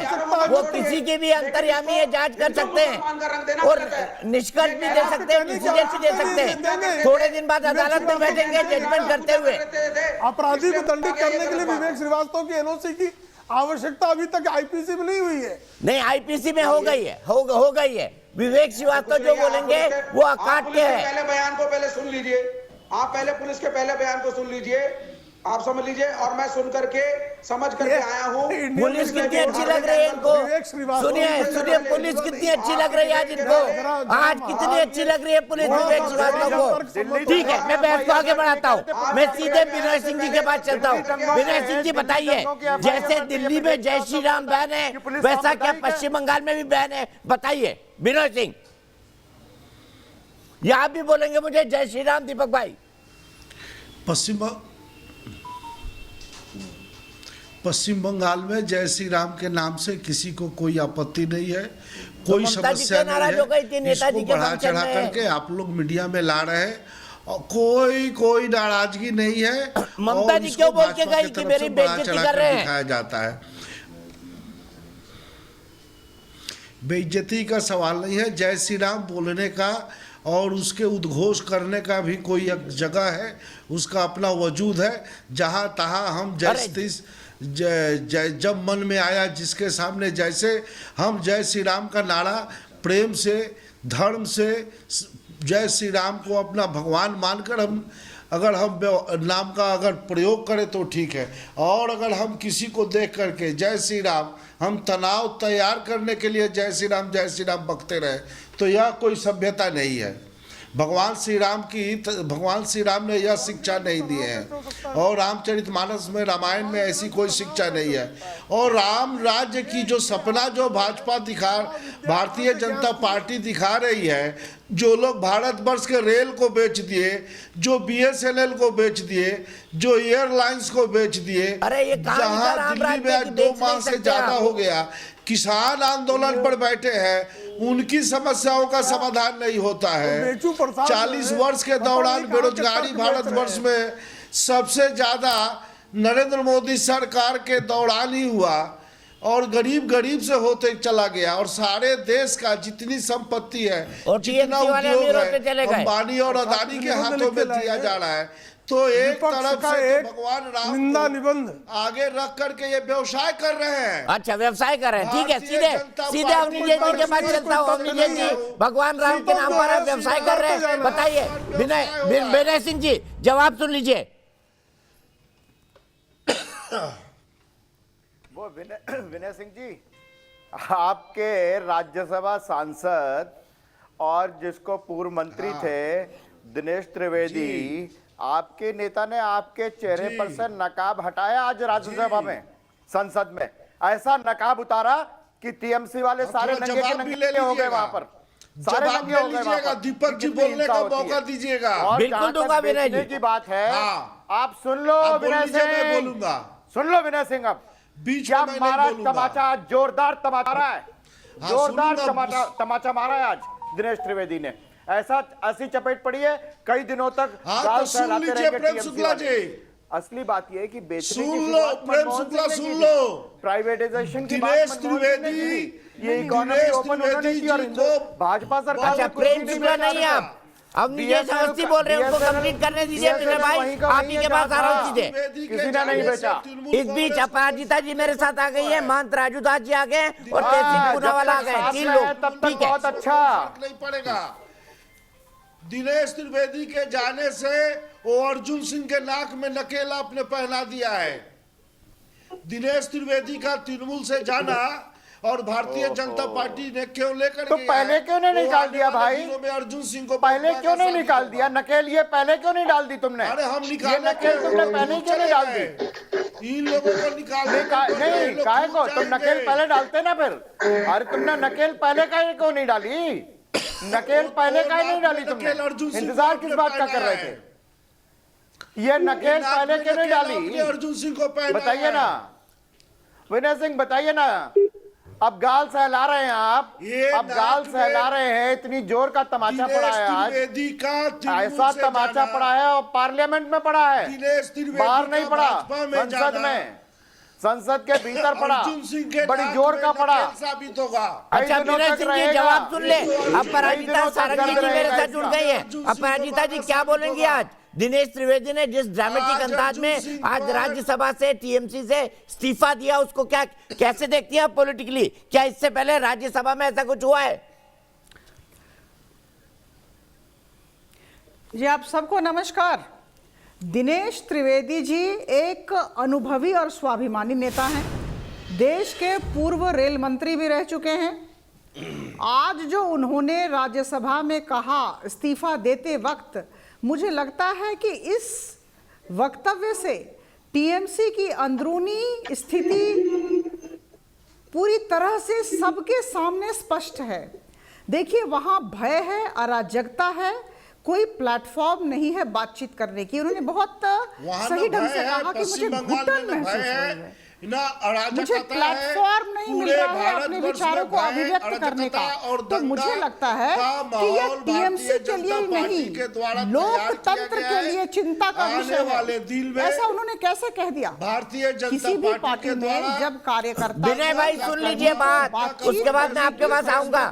वो किसी की भी अंतर्यामी है, जांच कर सकते हैं और निष्कर्ष भी दे सकते हैं, डिसीजन भी दे सकते हैं। थोड़े दिन बाद अदालत में बैठेंगे जजमेंट करते हुए। अपराधी को दंडित करने के लिए विवेक श्रीवास्तव की एनओसी की आवश्यकता अभी तक आईपीसी में नहीं हुई है। नहीं, आईपीसी में हो गई है, हो गई है। विवेक श्रीवास्तव जो बोलेंगे वो अकाट के है। पहले बयान को पहले सुन लीजिए। आप पहले पुलिस के पहले बयान को सुन लीजिए, आप समझ लीजिए, और मैं सुन करके समझ करके आया हूँ। पुलिस कितनी अच्छी लग रही है इनको, सुनिए सुनिए, पुलिस कितनी अच्छी लग रही है आज इनको, आज कितनी अच्छी लग रही है पुलिस विवेक श्रीवास्तव को। ठीक है, मैं बहस को आगे बढ़ाता हूँ, मैं सीधे विनय सिंह जी के पास चलता हूँ। विनय सिंह जी बताइए, जैसे दिल्ली में जय श्री राम बैन है, वैसा क्या पश्चिम बंगाल में भी बैन है? बताइए विनय सिंह, या आप भी बोलेंगे मुझे जय श्री राम? दीपक भाई, पश्चिम बंगाल में जय श्री राम के नाम से किसी को कोई आपत्ति नहीं है, कोई समस्या नहीं है। इसको बढ़ा चढ़ा करके आप लोग मीडिया में ला रहे हैं, और कोई नाराजगी नहीं है। ममता जी क्यों बोल के गई कि मेरी बेइज्जती कर रहे हैं? दिखाया जाता है, बेइज्जती का सवाल नहीं है। जय श्री राम बोलने का और उसके उद्घोष करने का भी कोई एक जगह है, उसका अपना वजूद है। जहाँ तहाँ हम जब मन में आया जिसके सामने, जैसे हम जय श्री राम का नारा प्रेम से, धर्म से जय श्री राम को अपना भगवान मानकर हम अगर हम नाम का अगर प्रयोग करें तो ठीक है, और अगर हम किसी को देख करके जय श्री राम हम तनाव तैयार करने के लिए जय श्री राम बकते रहे तो यह कोई सभ्यता नहीं है। भगवान श्री राम ने यह शिक्षा नहीं दी है, और रामचरितमानस में, रामायण में ऐसी कोई शिक्षा नहीं है। और राम राज्य की जो सपना जो भारतीय जनता पार्टी दिखा रही है, जो लोग भारतवर्ष के रेल को बेच दिए, जो BSNL को बेच दिए, जो एयरलाइंस को बेच दिए, जहां दिल्ली में आज 2 माह से ज्यादा हो गया किसान आंदोलन पर बैठे हैं, उनकी समस्याओं का समाधान नहीं होता है। 40 वर्ष के दौरान बेरोजगारी भारतवर्ष में सबसे ज्यादा नरेंद्र मोदी सरकार के दौरान ही हुआ, और गरीब से होते चला गया, और सारे देश का जितनी संपत्ति है, जितना उद्योग है, अंबानी और अदानी के हाथों में दिया जा रहा है। तो एक तरफ से तो भगवान राम निंदा निबंध आगे रख करके ये व्यवसाय कर रहे हैं। अच्छा, व्यवसाय कर रहे हैं, ठीक है। सीधे अवनीश जी के पास चलता हूँ। अवनीश जी, भगवान राम के नाम पर आप व्यवसाय कर रहे हैं, बताइए। विनय सिंह जी जवाब सुन लीजिए। वो विनय सिंह जी, आपके राज्यसभा सांसद और जिसको पूर्व मंत्री थे दिनेश त्रिवेदी, आपके नेता ने आपके चेहरे पर से नकाब हटाया आज राज्यसभा में, संसद में। ऐसा नकाब उतारा कि TMC वाले सारे नंगे के नंगे हो गए वहां पर, सारे नंगे हो गए वहां पर। दीपक जी बोलने का मौका दीजिएगा। बिल्कुल दूंगा विनय जी की बात है। आप सुन लो विनय सिंह, बोलूंगा, सुन लो विनय सिंह। अब क्या मारा तमाचा, जोरदार तमाचा रहा है, जोरदार तमाचा मारा है आज दिनेश त्रिवेदी ने। ऐसी चपेट पड़ी है कई दिनों तक। तो सुन लीजिए प्रेम शुक्ला जी, असली बात यह है कि बेचने सुन लो प्रेम शुक्ला, सुन लो। प्राइवेटाइजेशन की दिनेश त्रिवेदी, ये इकोनॉमी ओपन उन्होंने की, और भाजपा सरकार। अच्छा, प्रेम शुक्ला नहीं आप, अब अवस्थी बोल रहे हैं, उनको कंप्लीट करने दीजिए विनय भाई, आप ही के पास आ रहा हूँ सीधे। किसी ने नहीं बेचा। इस बीच अपराजिता जी मेरे साथ आ गई है, महंत राजू दास जी आ गए, और तेज पूनावाला आ गए, 3 लोग। तब तक बहुत अच्छा नहीं पड़ेगा। दिनेश त्रिवेदी के जाने से वो अर्जुन सिंह के नाक में नकेला अपने पहना दिया है। दिनेश त्रिवेदी का तृणमूल से जाना और भारतीय जनता पार्टी ने क्यों लेकर तो पहले क्यों नहीं निकाल दिया भाई? अर्जुन सिंह को पहले क्यों नहीं निकाल दिया नकेल? ये पहले क्यों नहीं डाल दी तुमने? अरे हम ये नकेल तुमने पहले क्यों नहीं डाल दी? इन लोगों को निकाल नहीं, काहे को तुम नकेल पहले डालते ना फिर? अरे तुमने नकेल पहले काहे को नहीं डाली? नकेल पहले काहे नहीं डाली तुमने? इंतजार किस बात का कर रहे थे? ये नकेल पहले क्यों नहीं डाली? अर्जुन सिंह को बताइए ना विनय सिंह, बताइए ना। अब गाल सहला रहे हैं आप, अब गाल सहला रहे हैं। इतनी जोर का तमाचा पड़ा है आज, ऐसा तमाचा पड़ा है, और पार्लियामेंट में पड़ा है, बाहर नहीं पड़ा, संसद में, संसद के भीतर पड़ा, बड़ी जोर का पड़ा। साबित होगा। अच्छा विनय सिंह जी जवाब सुन ले। अपराजिता सारंगी जी मेरे साथ जुड़ गई है। अपराजिता जी क्या बोलेंगी आज? दिनेश त्रिवेदी ने जिस ड्रामेटिक अंदाज में आज राज्यसभा से TMC से इस्तीफा दिया, उसको क्या कैसे देखती है पॉलिटिकली? क्या इससे पहले राज्यसभा में ऐसा कुछ हुआ है? जी आप सबको नमस्कार। दिनेश त्रिवेदी जी एक अनुभवी और स्वाभिमानी नेता हैं, देश के पूर्व रेल मंत्री भी रह चुके हैं। आज जो उन्होंने राज्यसभा में कहा इस्तीफा देते वक्त, मुझे लगता है कि इस वक्तव्य से टीएमसी की अंदरूनी स्थिति पूरी तरह से सबके सामने स्पष्ट है। देखिए, वहाँ भय है, अराजकता है, कोई प्लेटफॉर्म नहीं है बातचीत करने की। उन्होंने बहुत सही ढंग से कहा कि मुझे घुटन महसूस हो रही है, मुझे प्लेटफॉर्म नहीं मिल रहा है अपने विचारों को अभिव्यक्त करने का। तो मुझे लगता है कि ये टीएमसी के लिए नहीं, लोकतंत्र के लिए चिंता का विषय है। ऐसा उन्होंने कैसे कह दिया? भारतीय जनता किसी भी पार्टी में जब कार्यकर्ता, विनय भाई सुन लीजिए बात, उसके बाद मैं आपके पास आऊंगा।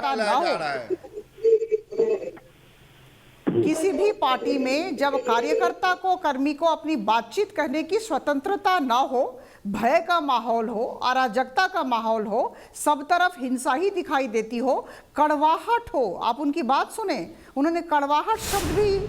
किसी भी पार्टी में जब कार्यकर्ता को, कर्मी को अपनी बातचीत करने की स्वतंत्रता ना हो, भय का माहौल हो, अराजकता का माहौल हो, सब तरफ हिंसा ही दिखाई देती हो, कड़वाहट हो, आप उनकी बात सुने, उन्होंने कड़वाहट शब्द भी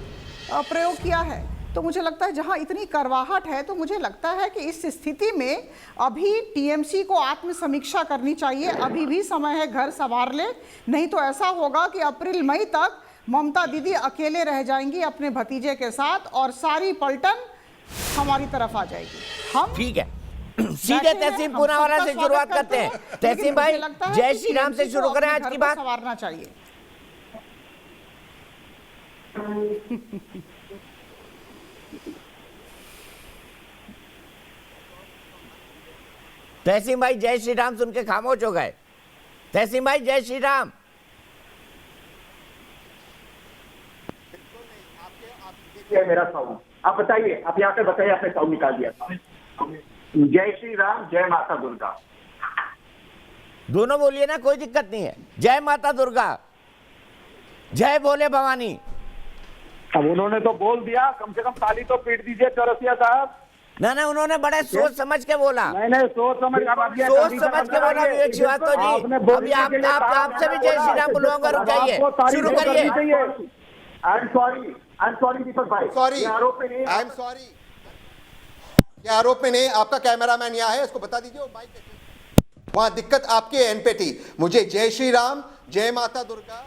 प्रयोग किया है। तो मुझे लगता है जहां इतनी कड़वाहट है, तो मुझे लगता है कि इस स्थिति में अभी टीएमसी को आत्मसमीक्षा करनी चाहिए। अभी भी समय है, घर संवार ले, नहीं तो ऐसा होगा कि अप्रैल मई तक ममता दीदी अकेले रह जाएंगी अपने भतीजे के साथ और सारी पलटन हमारी तरफ आ जाएगी। हम ठीक है, सीधे तहसीन पूनावाला से शुरुआत करते हैं। तहसीन भाई, जय श्री राम से शुरू करें आज की बात। संवारना चाहिए। तहसीन भाई जय श्री राम सुन के खामोश हो गए। तहसीन भाई जय श्री राम। मेरा साउंड आप बताइए, आप यहाँ पे बताइए, आपने साउंड निकाल दिया था। जय श्री राम, जय माता दुर्गा, दोनों बोलिए ना, कोई दिक्कत नहीं है। जय माता दुर्गा, जय भोले भवानी। अब उन्होंने तो बोल दिया, कम से कम ताली तो पीट दीजिए चौरसिया साहब। ना उन्होंने बड़े सोच समझ के बोला। नहीं सोच समझ के बोला विवेक श्रीवास्तव जी। अभी आपसे भी जय श्री राम बुलवाऊंगा, रुक जाइए, शुरू करिए। आई एम सॉरी दीपक भाई, सॉरी, आरोप में नहीं, आई एम सॉरी, ये आरोप में नहीं। आपका कैमरामैन यहाँ है, उसको बता दीजिए वहां दिक्कत आपके एंड पे थी। मुझे जय श्री राम, जय माता दुर्गा।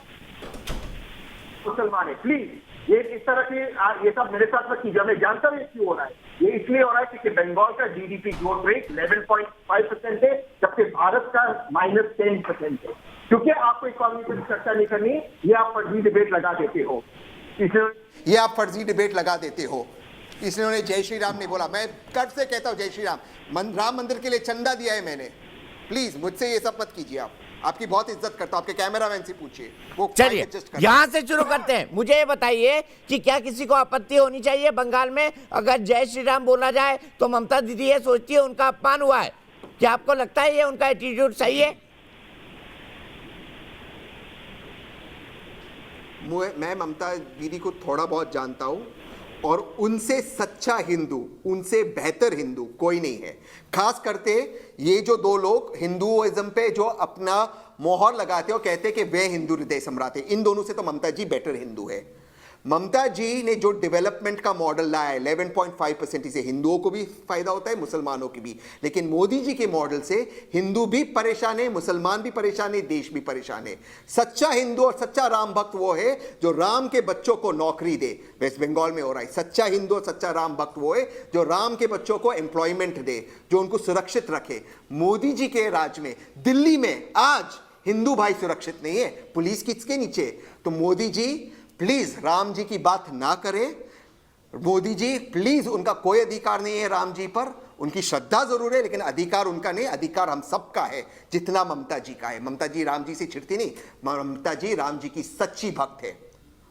मुसलमान है, प्लीज ये इस तरह के ये सब मेरे साथ मत कीजिए। मैं जानता हूँ क्यों हो रहा है, ये इसलिए हो रहा है क्योंकि बंगाल का जीडीपी ग्रोथ रेट 11.5% है, जबकि भारत का -10% है। क्योंकि आपको इकोनॉमी पर चर्चा नहीं करनी, ये आप फर्जी डिबेट लगा देते हो। ये आप फर्जी डिबेट लगा देते हो, इसलिए उन्होंने जय श्री राम नहीं बोला। मैं कट से कहता हूँ जय श्री राम। राम मंदिर के लिए चंदा दिया है मैंने, प्लीज मुझसे ये सब मत कीजिए। आप आपकी बहुत इज्जत करता हूं, आपके कैमरामैन से पूछिए, वो चलिए यहां से शुरू करते हैं। मुझे ये बताइए कि क्या किसी को आपत्ति होनी चाहिए बंगाल में अगर जय श्री राम बोला जाए? तो ममता दीदी ये सोचती है उनका अपमान हुआ है। क्या आपको लगता है ये उनका एटीट्यूड सही है? मैं ममता दीदी को थोड़ा बहुत जानता हूं और उनसे सच्चा हिंदू, उनसे बेहतर हिंदू कोई नहीं है। खास करते ये जो दो लोग हिंदुइज्म पे जो अपना मोहर लगाते हो, कहते हैं कि वे हिंदू हृदय सम्राट है, इन दोनों से तो ममता जी बेटर हिंदू है। ममता जी ने जो डेवलपमेंट का मॉडल लाया है 11.5%, से हिंदुओं को भी फायदा होता है, मुसलमानों की भी। लेकिन मोदी जी के मॉडल से हिंदू भी परेशान है, मुसलमान भी परेशान है, देश भी परेशान है। सच्चा हिंदू और सच्चा राम भक्त वो है जो राम के बच्चों को नौकरी दे। वेस्ट बंगाल में हो रहा है। सच्चा हिंदू और सच्चा राम भक्त वो है जो राम के बच्चों को एम्प्लॉयमेंट दे, जो उनको सुरक्षित रखे। मोदी जी के राज में दिल्ली में आज हिंदू भाई सुरक्षित नहीं है, पुलिस किसके नीचे? तो मोदी जी प्लीज राम जी की बात ना करें। मोदी जी प्लीज, उनका कोई अधिकार नहीं है राम जी पर, उनकी श्रद्धा जरूर है लेकिन अधिकार उनका नहीं, अधिकार हम सबका है जितना ममता जी का है। ममता जी राम जी से छिड़ती नहीं, ममता जी राम जी की सच्ची भक्त है।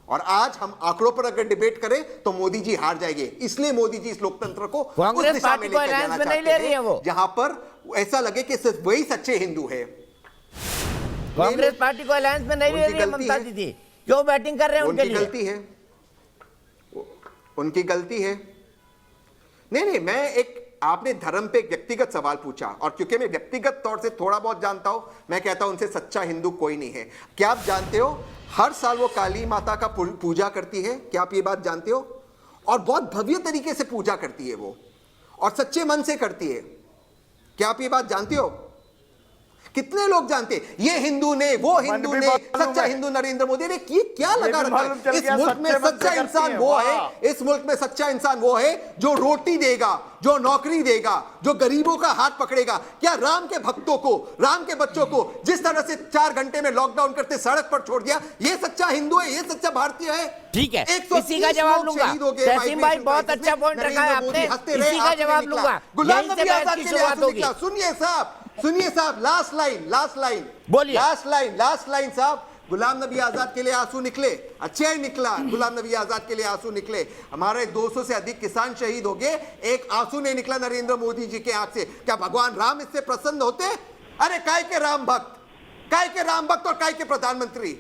और आज हम आंकड़ों पर अगर डिबेट करें तो मोदी जी हार जाएंगे। इसलिए मोदी जी इस लोकतंत्र को उस दिशा में लेकर जाना चाहते हैं जहां पर ऐसा लगे कि सिर्फ वही सच्चे हिंदू है। कांग्रेस पार्टी को अलायंस में नहीं ले रही है ममता दीदी, क्यों बैटिंग कर रहे हैं? उनकी गलती है, उनकी गलती है। नहीं, मैं एक, आपने धर्म पे व्यक्तिगत सवाल पूछा और क्योंकि मैं व्यक्तिगत तौर से थोड़ा बहुत जानता हूं, मैं कहता हूं उनसे सच्चा हिंदू कोई नहीं है। क्या आप जानते हो हर साल वो काली माता का पूजा करती है? क्या आप ये बात जानते हो? और बहुत भव्य तरीके से पूजा करती है वो, और सच्चे मन से करती है। क्या आप ये बात जानते हो? कितने लोग जानते हैं? ये हिंदू ने, वो हिंदू ने, सच्चा हिंदू नरेंद्र मोदी ने क्या लगा रखा है? इस मुल्क में सच्चा इंसान वो है, इस मुल्क में सच्चा इंसान वो है जो रोटी देगा, जो नौकरी देगा, जो गरीबों का हाथ पकड़ेगा। क्या राम के भक्तों को, राम के बच्चों को जिस तरह से 4 घंटे में लॉकडाउन करते सड़क पर छोड़ दिया, ये सच्चा हिंदू है, ये सच्चा भारतीय है? ठीक है, इसी का जवाब लूंगा। तहसीन भाई बहुत अच्छा पॉइंट रखा है आपने, इसी का जवाब लूंगा। गुलाम नबी आजाद के लिए आंसू निकला। सुनिए साहब, लास्ट लाइन बोलिए। लास्ट लाइन साहब, गुलाम नबी आजाद के लिए आंसू निकले, अच्छा ही निकला। गुलाम नबी आजाद के लिए आंसू निकले। हमारे 200 से अधिक किसान शहीद हो गए, एक आंसू नहीं निकला नरेंद्र मोदी जी के आंख से। क्या भगवान राम इससे प्रसन्न होते? अरे काय के राम भक्त और काय के प्रधानमंत्री।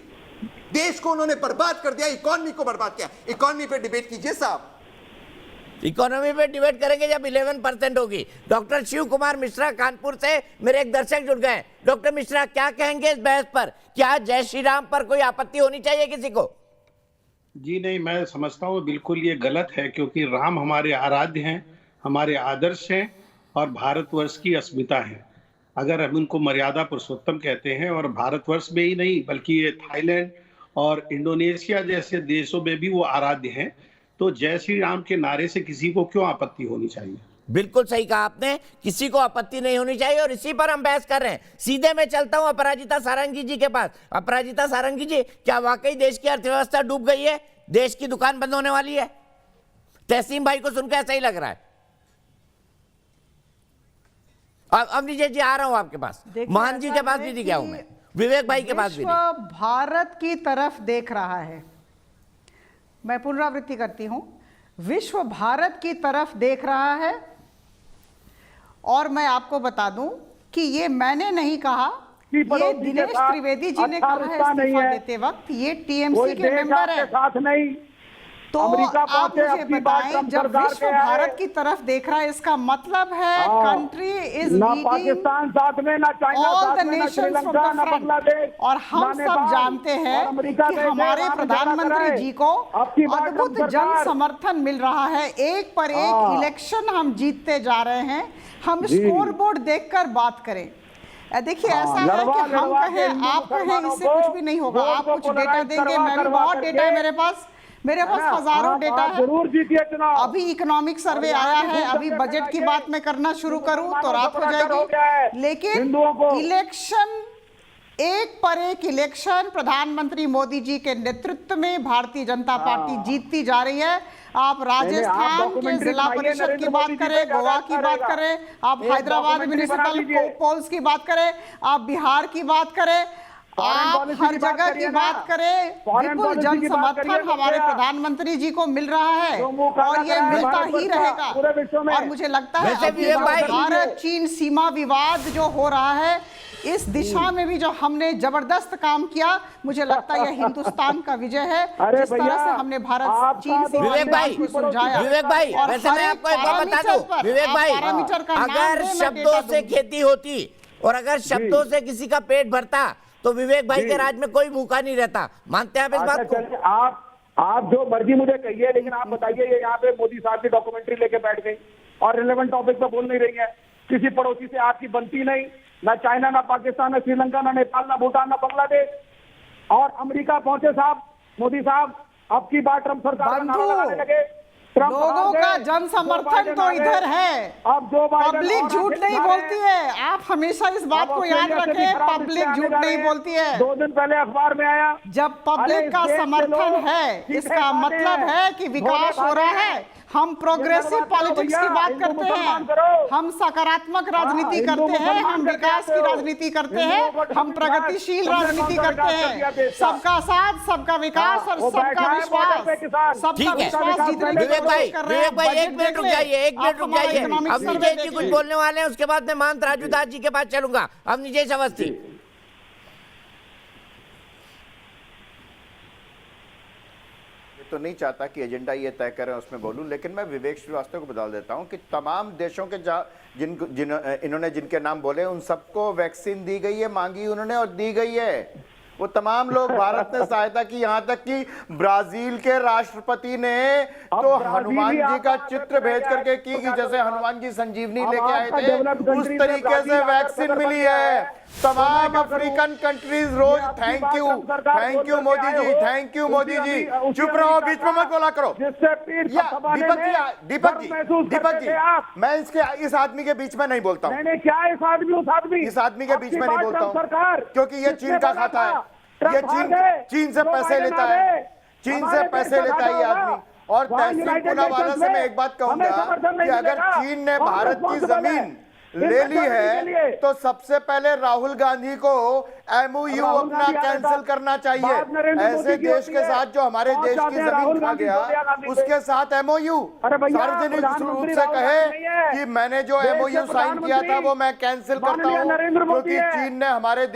देश को उन्होंने बर्बाद कर दिया, इकोनॉमी को बर्बाद किया। इकोनॉमी पे डिबेट कीजिए साहब। इकोनॉमी पे डिबेट करेंगे जब 11% होगी। डॉक्टर शिव कुमार मिश्रा कानपुर से मेरे एक दर्शक जुड़ गए। डॉक्टर मिश्रा, क्या कहेंगे इस बहस पर? क्या जय श्री राम पर कोई आपत्ति होनी चाहिए किसी को? जी नहीं, मैं समझता हूँ बिल्कुल ये गलत है, क्योंकि राम हमारे आराध्य हैं, हमारे आदर्श हैं और भारतवर्ष की अस्मिता है। अगर हम उनको मर्यादा पुरुषोत्तम कहते हैं, और भारतवर्ष में ही नहीं बल्कि ये थाईलैंड और इंडोनेशिया जैसे देशों में भी वो आराध्य हैं, तो जय श्री राम के नारे से किसी को क्यों आपत्ति होनी चाहिए? बिल्कुल सही कहा आपने, किसी को आपत्ति नहीं होनी चाहिए, और इसी पर हम बहस कर रहे हैं। सीधे मैं चलता हूं अपराजिता सारंगी जी के पास। अपराजिता सारंगी जी, क्या वाकई देश की अर्थव्यवस्था डूब गई है? देश की दुकान बंद होने वाली है? तहसीन भाई को सुनकर ऐसा ही लग रहा है। अवनीश जी, आ रहा हूं आपके पास। महान जी के पास भी गया हूं मैं, विवेक भाई के पास भी। भारत की तरफ देख रहा है, मैं पुनरावृत्ति करती हूं, विश्व भारत की तरफ देख रहा है। और मैं आपको बता दूं कि ये मैंने नहीं कहा, ये दिनेश त्रिवेदी जी ने कहा है इस्तीफा देते वक्त। ये टीएमसी के मेंबर है। साथ नहीं, तो आप मुझे बताएं, जब विश्व भारत की तरफ देख रहा है, इसका मतलब है कंट्री इज पाकिस्तान साथ में, ना चाइना साथ में, ना श्रीलंका, ना बांग्लादेश। और हम सब जानते हैं कि हमारे प्रधानमंत्री जी को अद्भुत जन समर्थन मिल रहा है। एक पर एक इलेक्शन हम जीतते जा रहे हैं। हम स्कोर बोर्ड देखकर बात करें। देखिए, ऐसा है कि हम कहें, आप कहें, इससे कुछ भी नहीं होगा। आप कुछ डेटा देंगे, मैं भी बहुत डेटा है मेरे पास हजारों डेटा है। जरूर जीतिए चुनाव। अभी इकोनॉमिक सर्वे आया है, अभी बजट की बात मैं करना शुरू करूं तो रात हो जाएगी। लेकिन इलेक्शन, एक पर एक इलेक्शन प्रधानमंत्री मोदी जी के नेतृत्व में भारतीय जनता पार्टी जीतती जा रही है। आप राजस्थान के जिला परिषद की बात करें, गोवा की बात करें, आप हैदराबाद म्युनिसिपल पोल्स की बात करें, आप बिहार की बात करें, आप हर जगह की बात करें, विपुल जन समर्थन हमारे प्रधानमंत्री जी को मिल रहा है और ये मिलता ही रहेगा। और मुझे लगता है भारत चीन सीमा विवाद जो हो रहा है, इस दिशा में भी जो हमने जबरदस्त काम किया, मुझे लगता है यह हिंदुस्तान का विजय है। जिस तरह से हमने भारत चीन सीमा विवाद को सुलझाया। विवेक भाई, वैसे मैं आपको एक बात बता दूं, विवेक भाई, अगर शब्दों से खेती होती और अगर शब्दों से किसी का पेट भरता तो विवेक भाई के राज में कोई भूखा नहीं रहता। मानते हैं आप इस बात को? आप जो मर्जी मुझे कहिए, लेकिन आप बताइए, ये यहाँ पे मोदी साहब की डॉक्यूमेंट्री लेके बैठ गई और रिलेवेंट टॉपिक पे बोल नहीं रही है। किसी पड़ोसी से आपकी बनती नहीं, ना चाइना, ना पाकिस्तान, ना श्रीलंका, ना नेपाल, ना भूटान, ना बांग्लादेश। और अमेरिका पहुंचे साहब, मोदी साहब, अब की बार ट्रंप सरकार का नारा लगाने लगे। लोगों का जन समर्थन तो इधर है, अब जो पब्लिक झूठ नहीं बोलती है। आप हमेशा इस बात को याद रखें, पब्लिक झूठ नहीं बोलती है। 2 दिन पहले अखबार में आया, जब पब्लिक का समर्थन है, इसका मतलब है कि विकास हो रहा है। हम प्रोग्रेसिव पॉलिटिक्स की बात करते हैं, हम सकारात्मक राजनीति करते हैं, हम विकास की राजनीति करते हैं, हम प्रगतिशील राजनीति करते हैं। सबका साथ, सबका विकास और सबका विश्वास, सबका विश्वास जीतने की कोशिश कर रहे हैं। विवेक भाई, 1 मिनट रुक जाइए, 1 मिनट रुक जाइए। अवनीश जी कुछ बोलने वाले हैं, उसके बाद मैं महंत राजूदास जी के पास चलूंगा। अवनीश अवस्थी, तो नहीं चाहता कि एजेंडा ये तय करें उसमें बोलूं, लेकिन मैं विवेक श्रीवास्तव को बता देता हूं कि तमाम देशों के इन्होंने जिनके नाम बोले उन सबको वैक्सीन दी गई है, मांगी उन्होंने और दी गई है। वो तमाम लोग भारत ने सहायता की, यहाँ तक कि ब्राजील के राष्ट्रपति ने तो हनुमान जी का चित्र भेज करके की कि जैसे हनुमान जी संजीवनी लेके आए थे उस तरीके से वैक्सीन मिली है। तमाम अफ्रीकन कंट्रीज रोज thank you Modi ji, thank you Modi ji. चुप रहो, बीच में मत बोला करो। दीपक जी मैं इस आदमी के बीच में नहीं बोलता हूँ। क्या इस आदमी के बीच में नहीं बोलता हूँ, क्योंकि ये चीन का खाता है, ये चीन से पैसे लेता है, चीन से पैसे लेता है ये आदमी। और तहसील पूनावाला से मैं एक बात कहूंगा कि अगर चीन ने भारत की जमीन ले ली है तो सबसे पहले राहुल गांधी को MOU अपना कैंसिल करना चाहिए। ऐसे देश के साथ जो हमारे देश की जमीन खा गया उसके साथ MOU सार्वजनिक रूप से कहे कि मैंने जो MOU साइन किया था वो मैं कैंसिल करता हूँ, क्योंकि चीन ने हमारे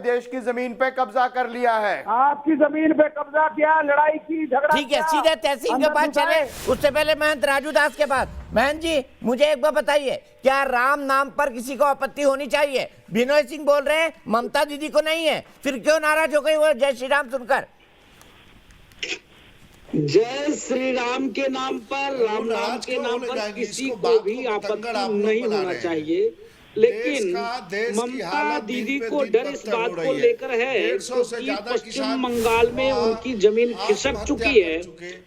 देश की जमीन पे कब्जा कर लिया है। आपकी जमीन पे कब्जा किया, लड़ाई की, झगड़ा। ठीक है, सीधे तहसील के पास चले। उससे पहले महंत राजू दास के पास। महंत जी मुझे एक बार बताइए, क्या राम नाम पर किसी को आपत्ति होनी चाहिए? बिनोय सिंह बोल रहे हैं ममता दीदी को नहीं है, फिर क्यों नाराज हो गई वो जय श्री राम सुनकर? जय श्री राम के नाम पर, राम नाम के नाम पर किसी को भी आपत्ति नहीं होना चाहिए, लेकिन ममता दीदी को डर इस बात को लेकर है कि पश्चिम बंगाल में उनकी जमीन खिसक चुकी है।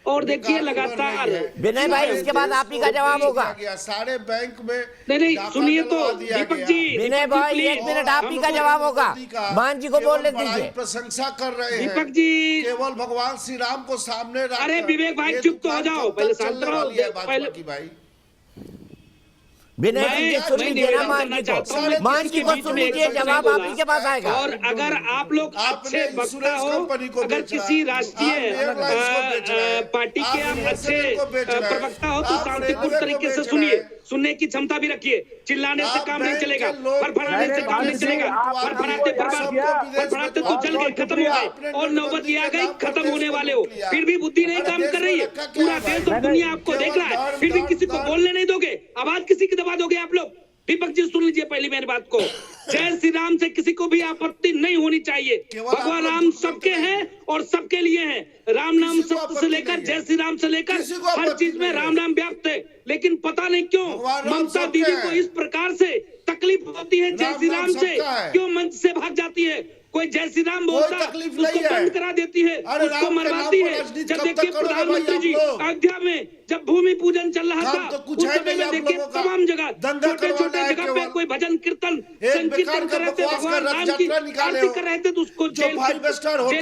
और देखिए लगातार विनय भाई इसके बाद आप ही का जवाब होगा। सारे बैंक में नहीं सुनिए तो दीपक जी, विनय भाई 1 मिनट आप ही का जवाब होगा। मान जी को बोलने दीजिए। प्रशंसा कर रहे हैं दीपक जी, केवल भगवान श्री राम को सामने रखकर। अरे विवेक भाई चुप तो हो जाओ, पहले शांत रहो। भाई विनय जी सुन लीजिए ना, मान जी को सुन लीजिए, जवाब आप ही के पास आएगा। और अगर आप लोग अच्छे वक्ता हो, अगर किसी राष्ट्रीय पार्टी के आप अच्छे प्रवक्ता हो तो शांतिपूर्ण तरीके से सुनिए, सुनने की क्षमता भी रखिए। चिल्लाने से काम नहीं चलेगा, फड़फड़ाने से काम नहीं चलेगा। फड़फड़ाते तो जल गए, खत्म हो गए, और नौबत ये आ गई खत्म होने वाले हो, फिर भी बुद्धि नहीं काम कर रही है। पूरा देश और दुनिया आपको देख रहा है, फिर भी किसी को बोलने नहीं दोगे, आवाज किसी की दबा दोगे आप लोग। दीपक जी सुन लीजिए पहली मेरी बात को, जय श्री राम से किसी को भी आपत्ति नहीं होनी चाहिए। भगवान राम सबके हैं और सबके लिए हैं। राम नाम सत्य से लेकर जय श्री राम से लेकर हर चीज में राम नाम व्याप्त है। लेकिन पता नहीं क्यों ममता दीदी को इस प्रकार से तकलीफ होती है जय श्री राम से, क्यों मंच से भाग जाती है। कोई जय श्री राम बोलता उसको बंद करा देती है, उसको मरवाती है। जब देखिए प्रधानमंत्री जी अयोध्या में जब भूमि पूजन चल रहा था उस समय में देखिए तमाम जगह छोटे छोटे जगह पे कोई भजन कीर्तन संकीर्तन कर रहे थे, भगवान राम की आरती कर रहे थे, तो उसको जेल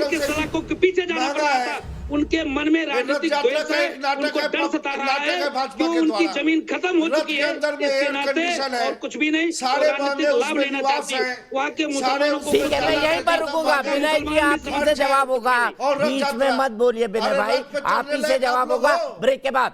के सलाखों के पीछे जाना पड़ रहा था। उनके मन में राजनीतिक द्वेष है, उनको डर सता रहा है, क्यों उनकी जमीन खत्म हो चुकी है इसके नाते, और कुछ भी नहीं, राजनीतिक लाभ लेना चाहती है वहाँ के मुसलमानों को। ठीक है, मैं यहीं पर रुकूंगा। विनय जी आप ही से जवाब होगा, बीच में मत बोलिए विनय भाई, आप ही से जवाब होगा ब्रेक के बाद।